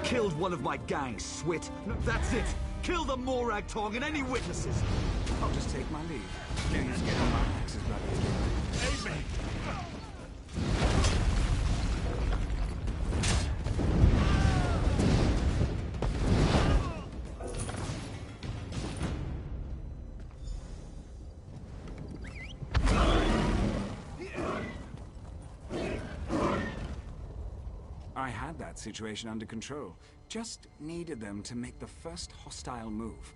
Killed one of my gang, Swit. That's it. Kill the Morag Tong and any witnesses. I'll just take my leave. Please get on my axes, bloody. Aid me! I had that situation under control. Just needed them to make the first hostile move.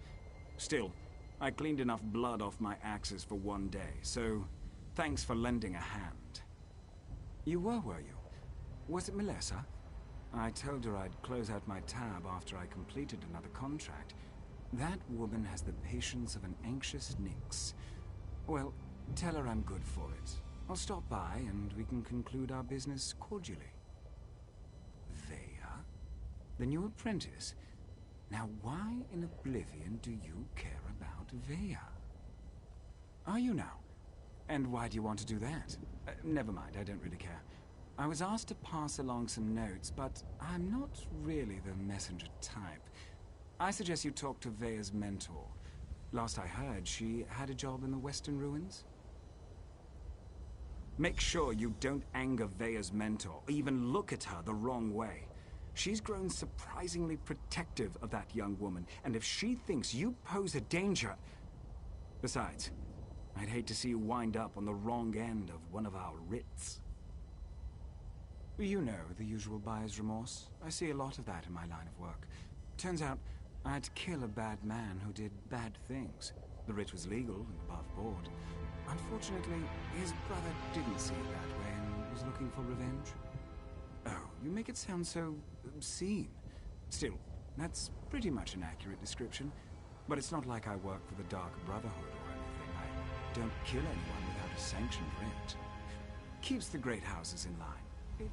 Still, I cleaned enough blood off my axes for one day, so thanks for lending a hand. You were you? Was it Melissa? I told her I'd close out my tab after I completed another contract. That woman has the patience of an anxious Nyx. Well, tell her I'm good for it. I'll stop by and we can conclude our business cordially. The new apprentice? Now why in oblivion do you care about Vea? Are you now? And why do you want to do that? Never mind, I don't really care. I was asked to pass along some notes, but I'm not really the messenger type. I suggest you talk to Vea's mentor. Last I heard, she had a job in the Western Ruins. Make sure you don't anger Vea's mentor, or even look at her the wrong way. She's grown surprisingly protective of that young woman, and if she thinks you pose a danger... Besides, I'd hate to see you wind up on the wrong end of one of our writs. You know, the usual buyer's remorse. I see a lot of that in my line of work. Turns out, I had to kill a bad man who did bad things. The writ was legal and above board. Unfortunately, his brother didn't see it that way and was looking for revenge. Oh, you make it sound so obscene. Still, that's pretty much an accurate description. But it's not like I work for the Dark Brotherhood or anything. I don't kill anyone without a sanctioned writ. Keeps the great houses in line.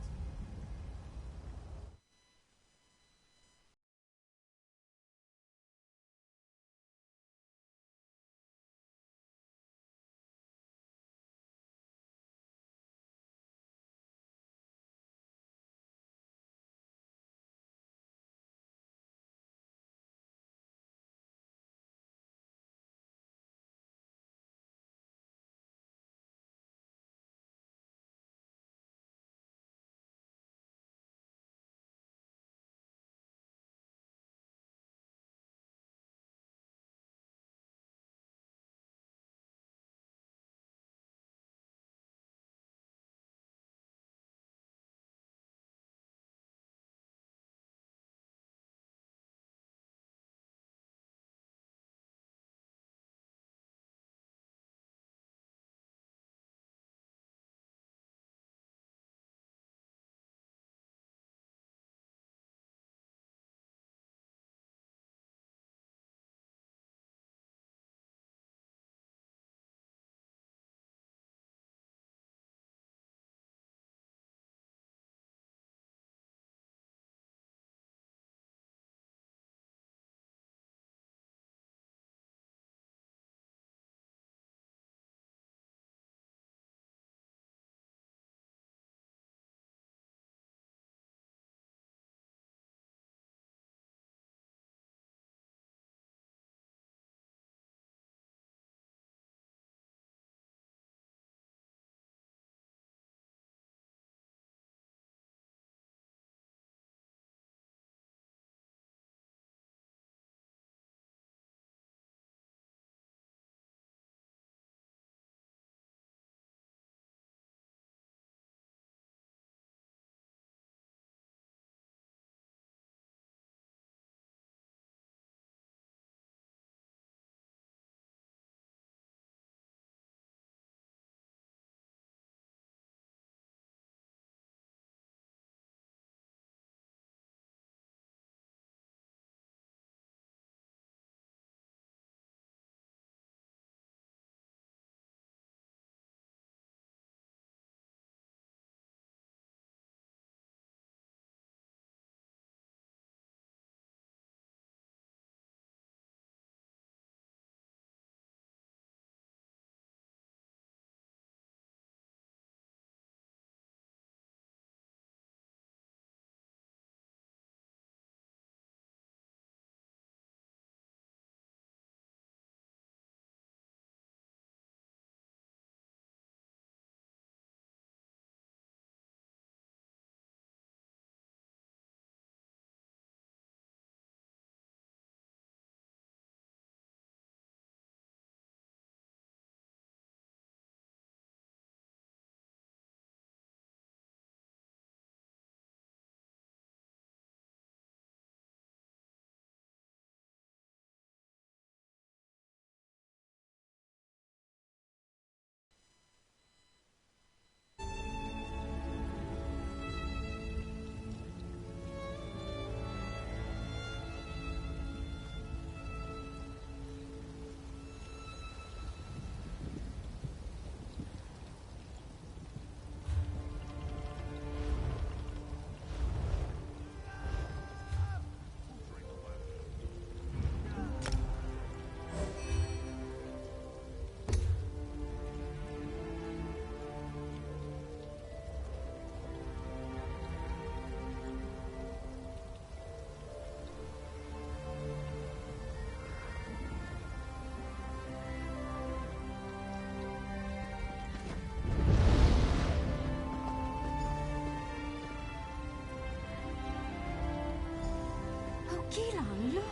Gilan, look!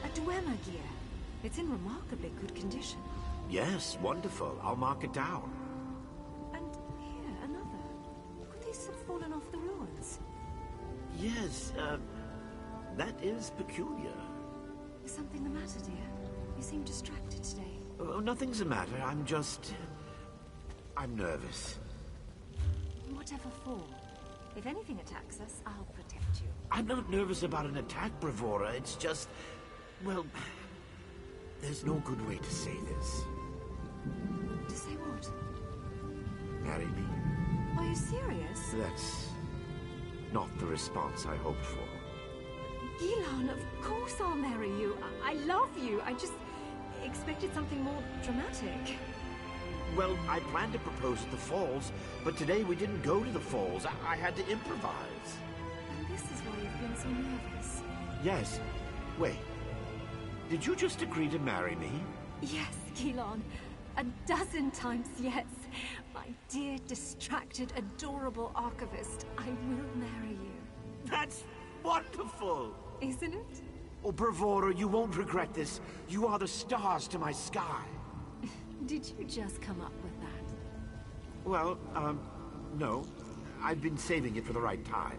A Dwemer gear. It's in remarkably good condition. Yes, wonderful. I'll mark it down. And here, another. Could these have fallen off the ruins? Yes, that is peculiar. Is something the matter, dear? You seem distracted today. Oh, nothing's the matter. I'm nervous. Whatever for. If anything attacks us, I'll protect you. I'm not nervous about an attack, Bravura. It's just... well... there's no good way to say this. To say what? Marry me? Are you serious? That's... not the response I hoped for. Gilan, of course I'll marry you. I love you. I just expected something more dramatic. Well, I planned to propose at the falls, but today we didn't go to the falls. I had to improvise. And this is why you've been so nervous. Yes. Wait. Did you just agree to marry me? Yes, Gilan. 12 times yes. My dear, distracted, adorable archivist, I will marry you. That's wonderful! Isn't it? Oh, Bravura, you won't regret this. You are the stars to my sky. Did you just come up with that? Well, no. I've been saving it for the right time.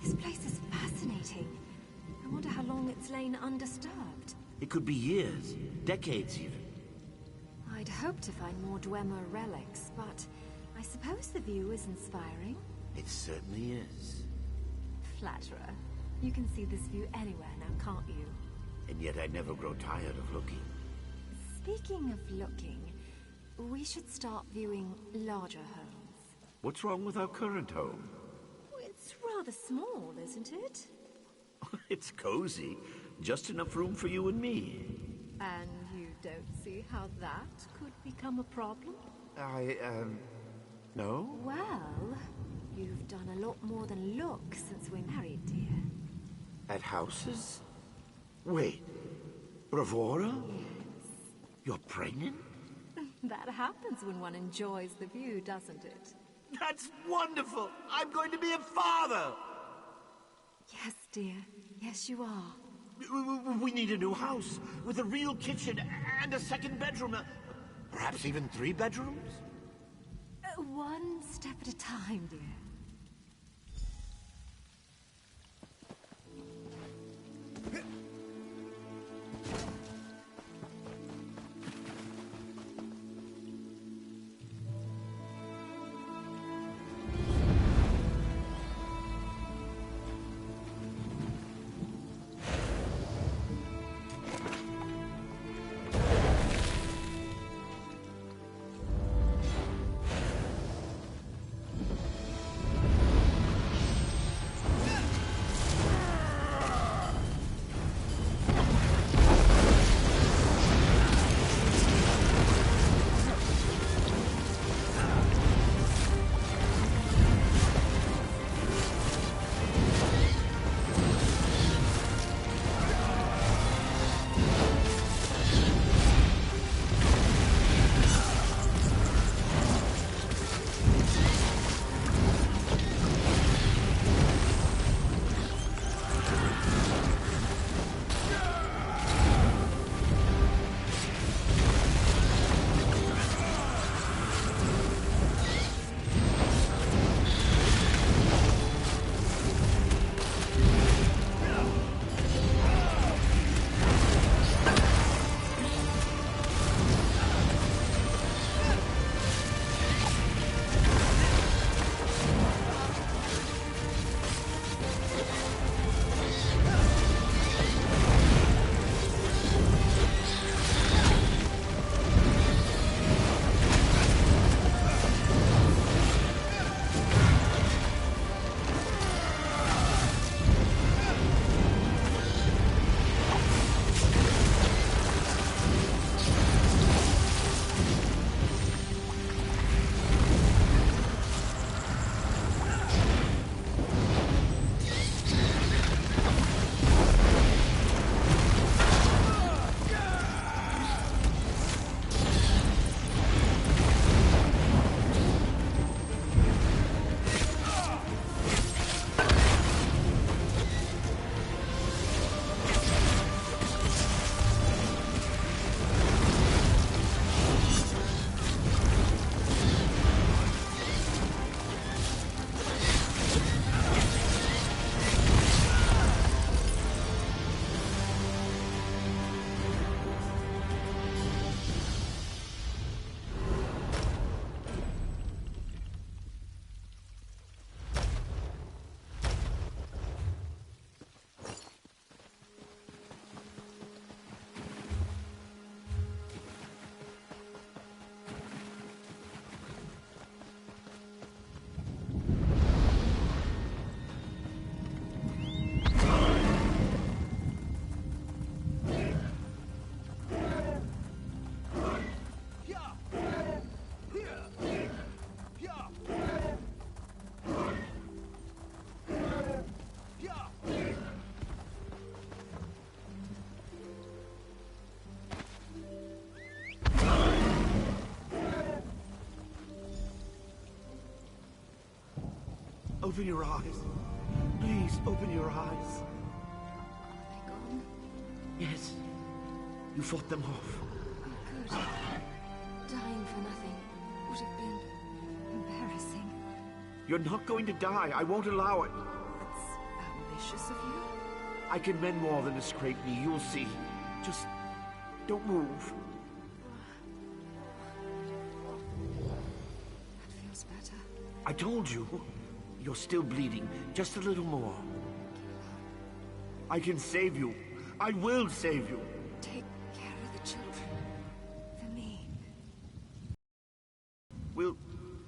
This place is fascinating. I wonder how long it's lain undisturbed. It could be years, decades even. I'd hoped to find more Dwemer relics, but I suppose the view is inspiring. It certainly is. Flatterer. You can see this view anywhere now, can't you? And yet I never grow tired of looking. Speaking of looking, we should start viewing larger homes. What's wrong with our current home? It's rather small, isn't it? It's cozy. Just enough room for you and me. And you don't see how that could become a problem? No? Well, you've done a lot more than look since we married, dear. At houses? Wait. Bravura? You're pregnant? That happens when one enjoys the view, doesn't it? That's wonderful! I'm going to be a father! Yes, dear. Yes, you are. We need a new house, with a real kitchen and a second bedroom. Perhaps even 3 bedrooms? One step at a time, dear. Open your eyes. Please, open your eyes. Are they gone? Yes. You fought them off. Good. Dying for nothing would have been embarrassing. You're not going to die. I won't allow it. That's ambitious of you. I can mend more than a scraped knee. You'll see. Just don't move. That feels better. I told you. You're still bleeding. Just a little more. I can save you. I will save you. Take care of the children. For me. We'll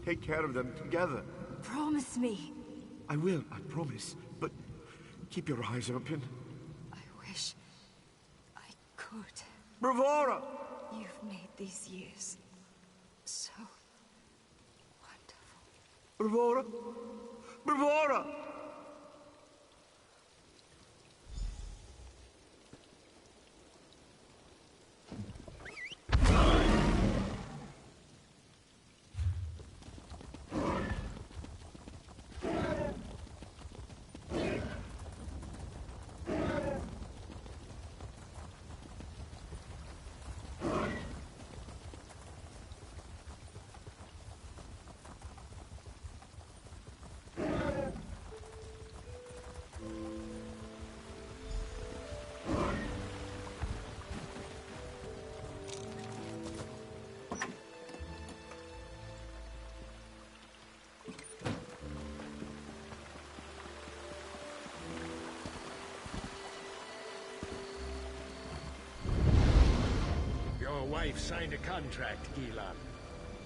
take care of them together. Promise me. I will, I promise. But keep your eyes open. I wish I could. Bravura! You've made these years so wonderful. Bravura! Bravura! Your wife signed a contract, Gilan.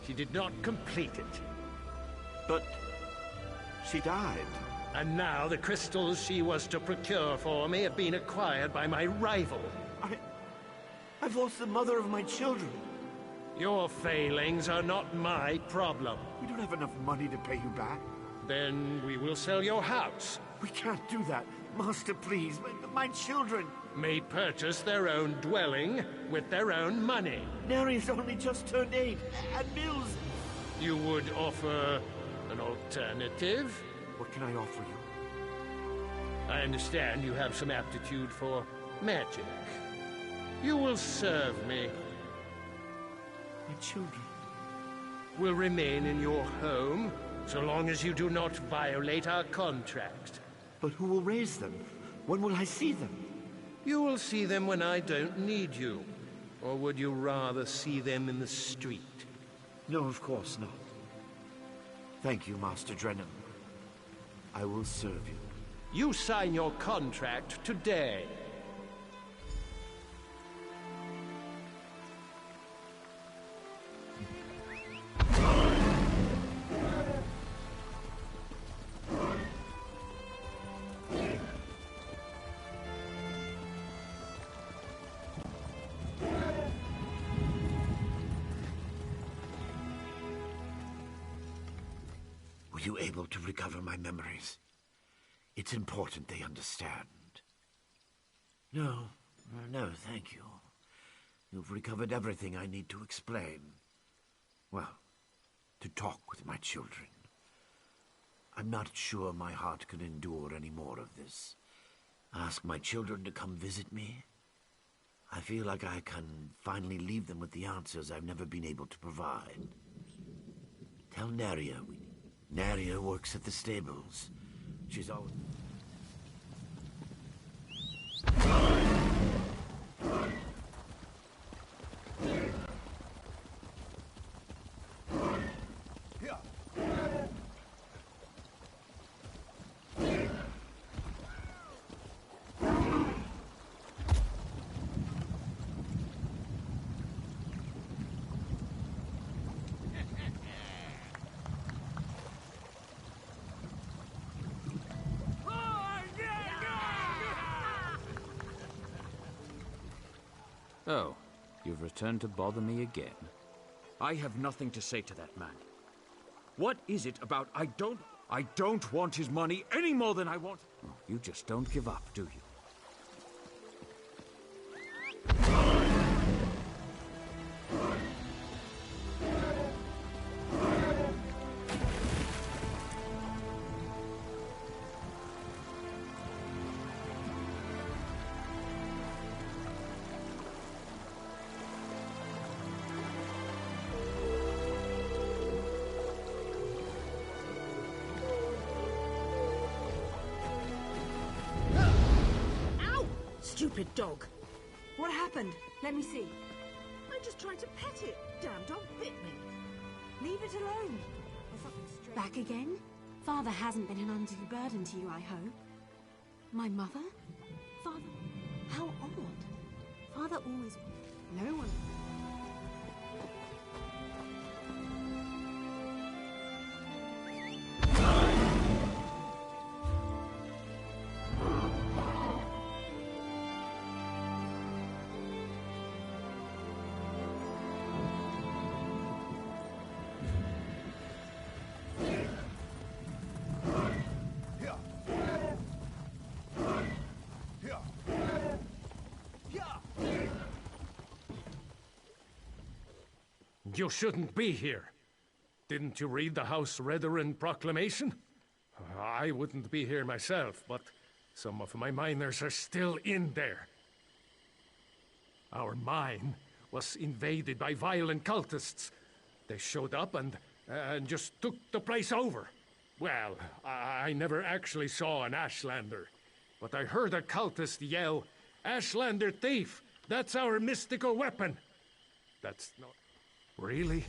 She did not complete it. But she died. And now the crystals she was to procure for me have been acquired by my rival. I've lost the mother of my children. Your failings are not my problem. We don't have enough money to pay you back. Then we will sell your house. We can't do that. Master, please. My children. May purchase their own dwelling with their own money. Neri's only just turned 8, and Mills... You would offer an alternative? What can I offer you? I understand you have some aptitude for magic. You will serve me. My children will remain in your home, so long as you do not violate our contract. But who will raise them? When will I see them? You will see them when I don't need you. Or would you rather see them in the street? No, of course not. Thank you, Master Drennan. I will serve you. You sign your contract today. Were you able to recover my memories? It's important they understand. No, thank you. You've recovered everything I need to explain. Well, to talk with my children. I'm not sure my heart can endure any more of this. Ask my children to come visit me? I feel like I can finally leave them with the answers I've never been able to provide. Tell Neria Neria works at the stables. She's always... Oh, you've returned to bother me again. I have nothing to say to that man. What is it about I don't want his money any more than I want... Oh, you just don't give up, do you? Stupid dog. What happened? Let me see. I just tried to pet it. Damn dog bit me. Leave it alone. There's something strange. Back again? Father hasn't been an undue burden to you, I hope. My mother? Father? How odd. Father always... No one... you shouldn't be here. Didn't you read the House Redarin proclamation? I wouldn't be here myself, but some of my miners are still in there. Our mine was invaded by violent cultists. They showed up and just took the place over. Well, I never actually saw an Ashlander, but I heard a cultist yell, "Ashlander thief! That's our mystical weapon!" That's not... Really?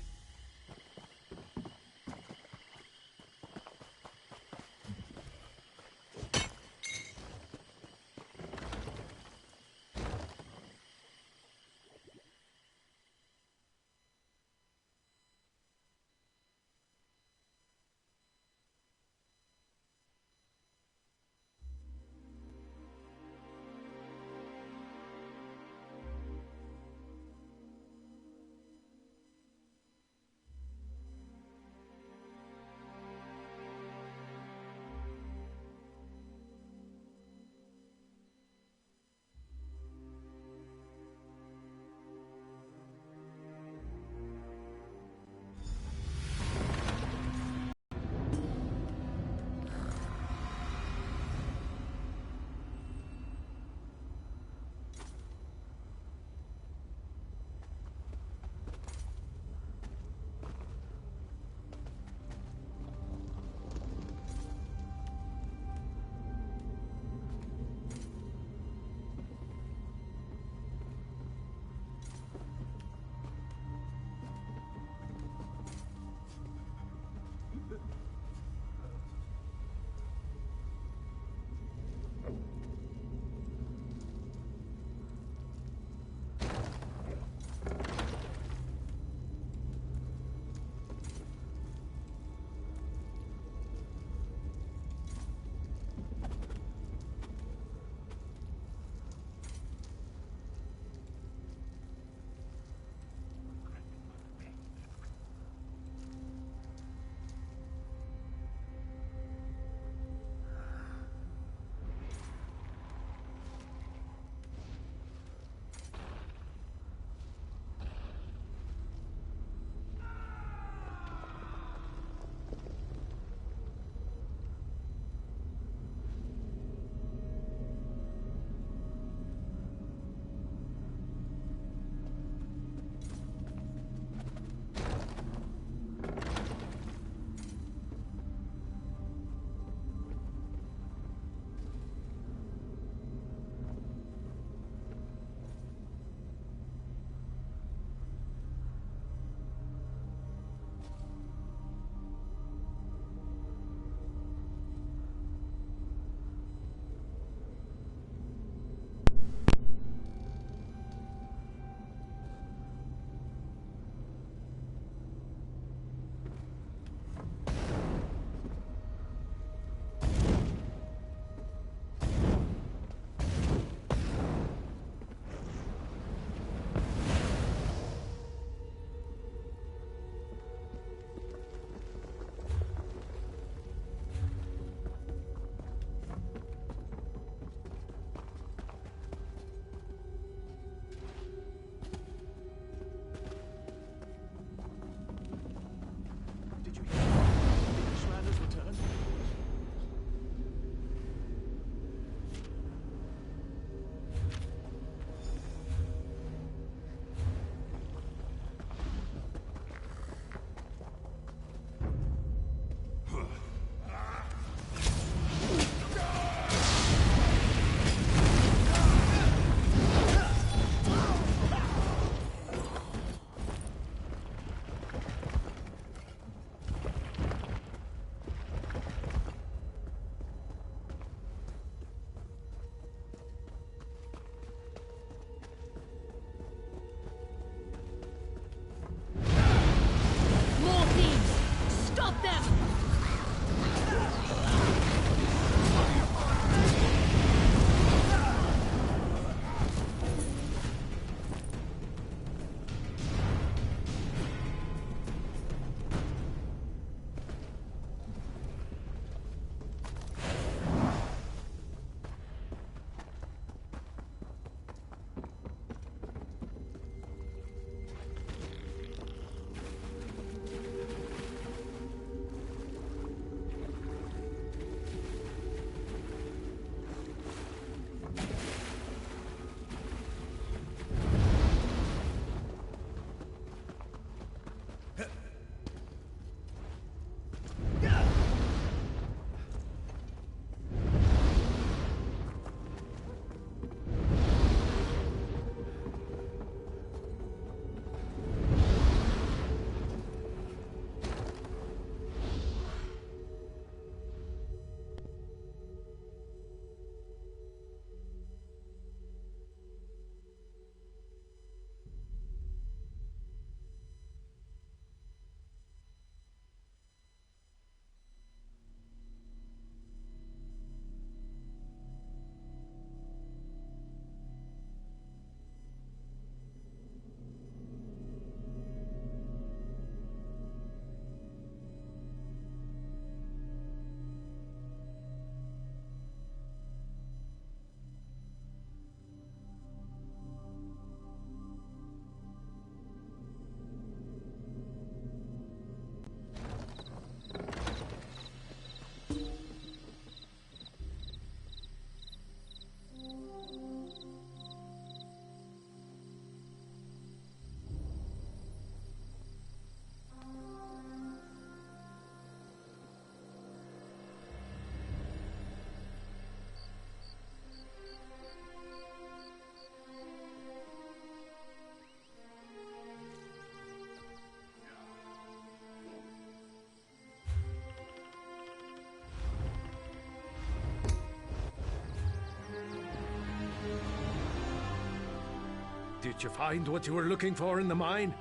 Did you find what you were looking for in the mine?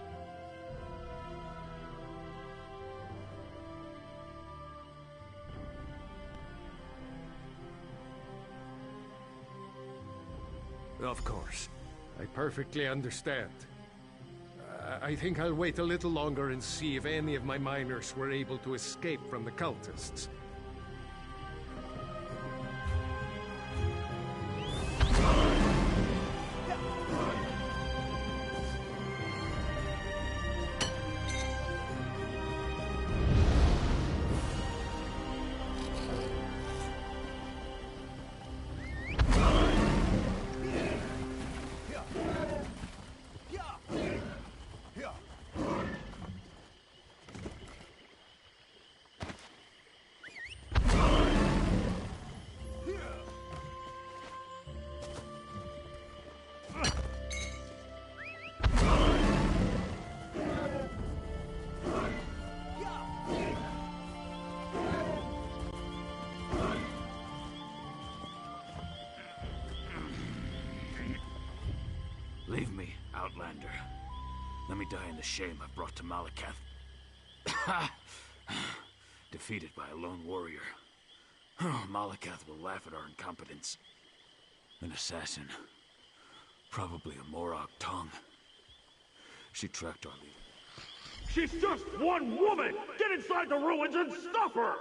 Of course. I perfectly understand. I think I'll wait a little longer and see if any of my miners were able to escape from the cultists. Leave me, Outlander. Let me die in the shame I've brought to Malakath. Defeated by a lone warrior. Malakath will laugh at our incompetence. An assassin. Probably a Morag tongue. She tracked our leader. She's just one woman! Get inside the ruins and stop her!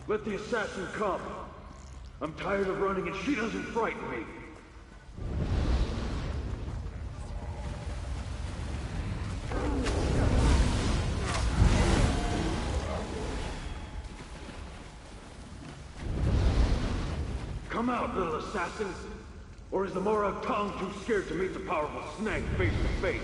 Let the assassin come. I'm tired of running and she doesn't frighten me. Come out, little assassin! Or is the Morag tongue too scared to meet the powerful snake face to face?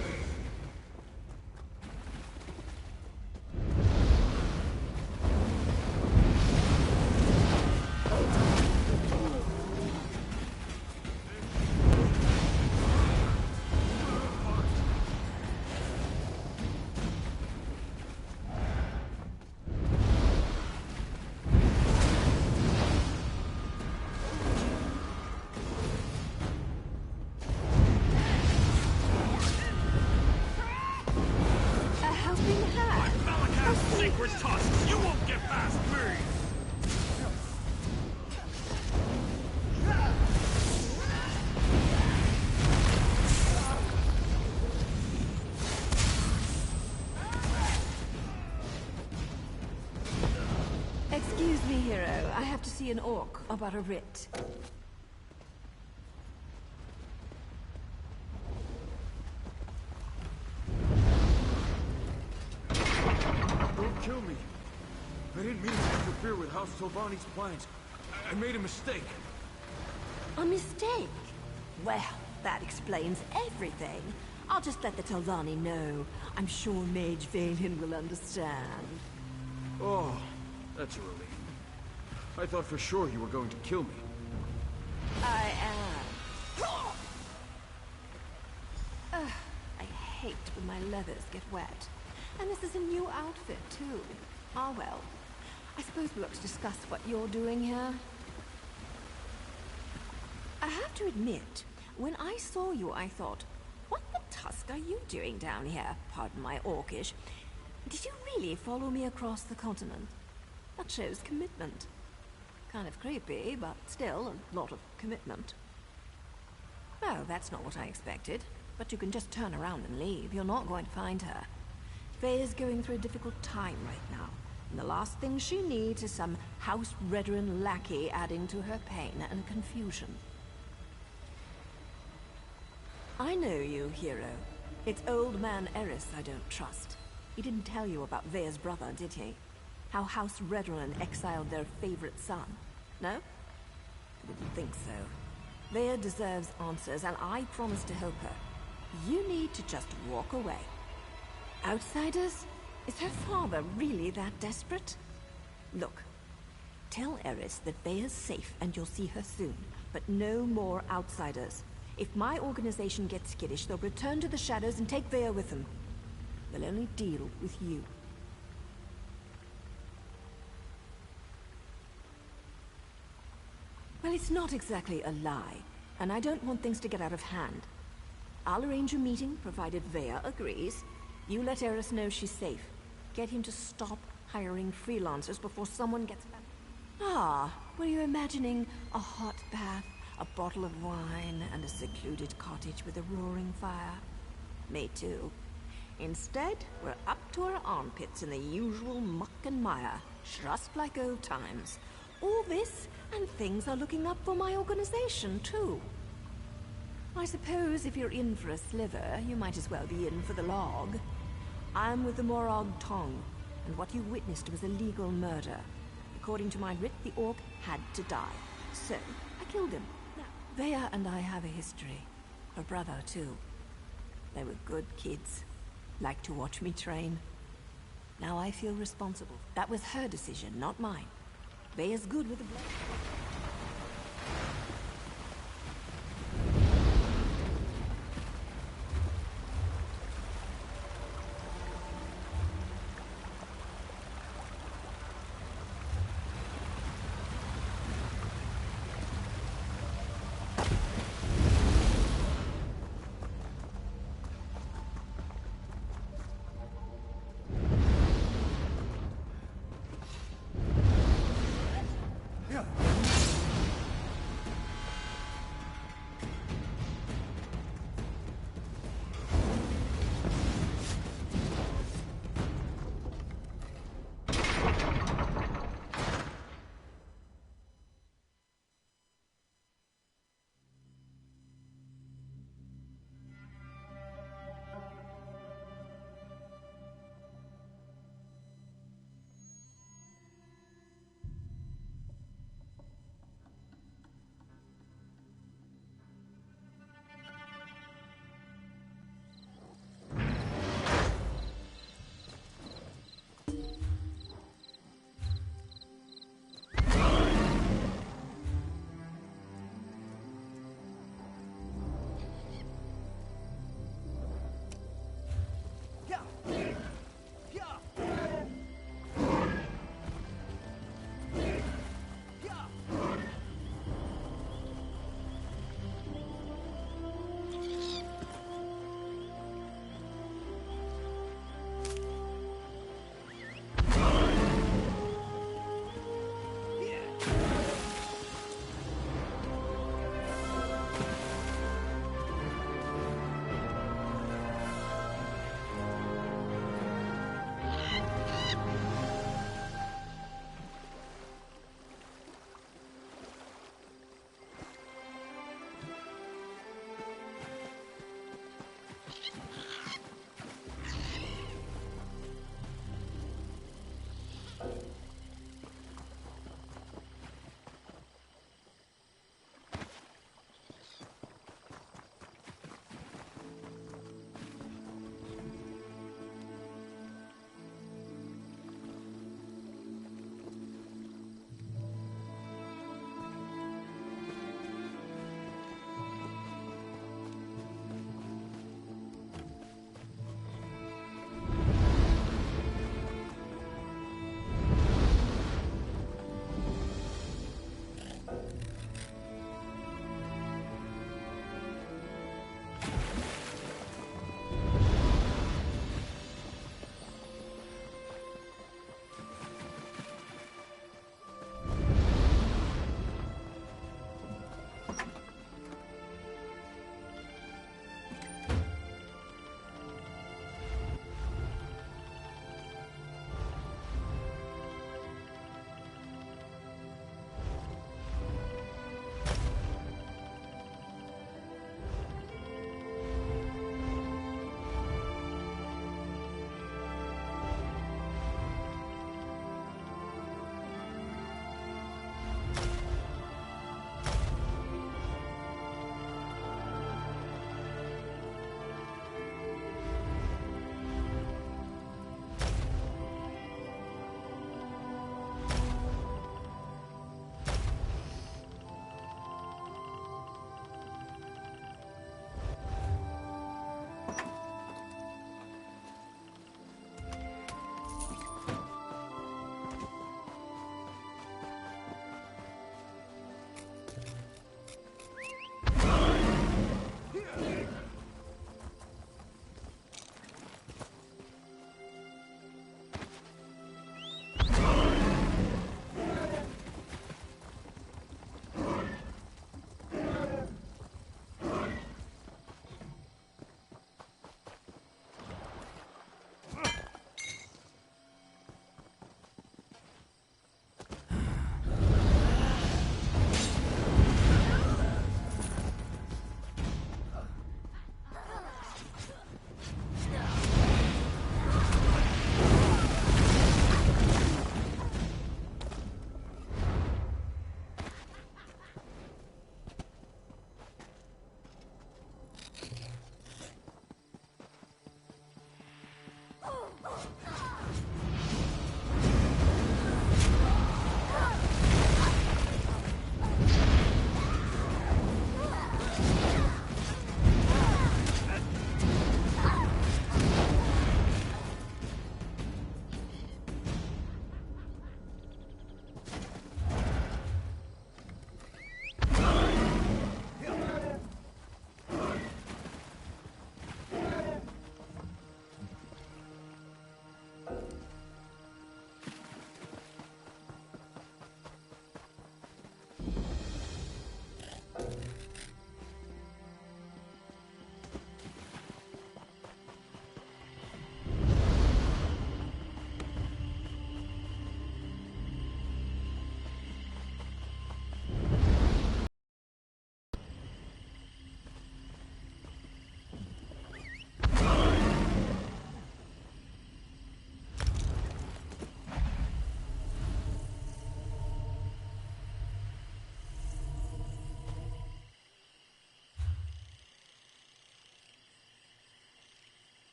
Excuse me, hero. I have to see an orc about a writ. Don't kill me. I didn't mean to interfere with House Silvani's plans. I made a mistake. A mistake? Well, that explains everything. I'll just let the Telvanni know. I'm sure Mage Valen will understand. Oh, that's a relief. I thought for sure you were going to kill me. I am. I hate when my leathers get wet. And this is a new outfit, too. Ah, well. I suppose we ought to discuss what you're doing here. I have to admit, when I saw you, I thought, what the tusk are you doing down here? Pardon my orcish. Did you really follow me across the continent? That shows commitment. Kind of creepy, but still a lot of commitment. No, that's not what I expected. But you can just turn around and leave. You're not going to find her. Faye is going through a difficult time right now. And the last thing she needs is some house veteran lackey adding to her pain and confusion. I know you, hero. It's old man Eris I don't trust. He didn't tell you about Vea's brother, did he? How House Redron exiled their favorite son. No? I didn't think so. Vea deserves answers, and I promise to help her. You need to just walk away. Outsiders? Is her father really that desperate? Look, tell Eris that Vea's safe and you'll see her soon, but no more outsiders. If my organization gets skittish, they'll return to the shadows and take Vea with them. They'll only deal with you. Well, it's not exactly a lie, and I don't want things to get out of hand. I'll arrange a meeting, provided Vea agrees. You let Eris know she's safe. Get him to stop hiring freelancers before someone gets back. Ah, were you imagining a hot bath, a bottle of wine, and a secluded cottage with a roaring fire? Me too. Instead, we're up to our armpits in the usual muck and mire, just like old times. All this, and things are looking up for my organization, too. I suppose if you're in for a sliver, you might as well be in for the log. I'm with the Morrowind Tong, and what you witnessed was a legal murder. According to my writ, the orc had to die. So, I killed him. Now, Vea and I have a history. Her brother, too. They were good kids. Liked to watch me train. Now I feel responsible. That was her decision, not mine. Vea's good with the blood.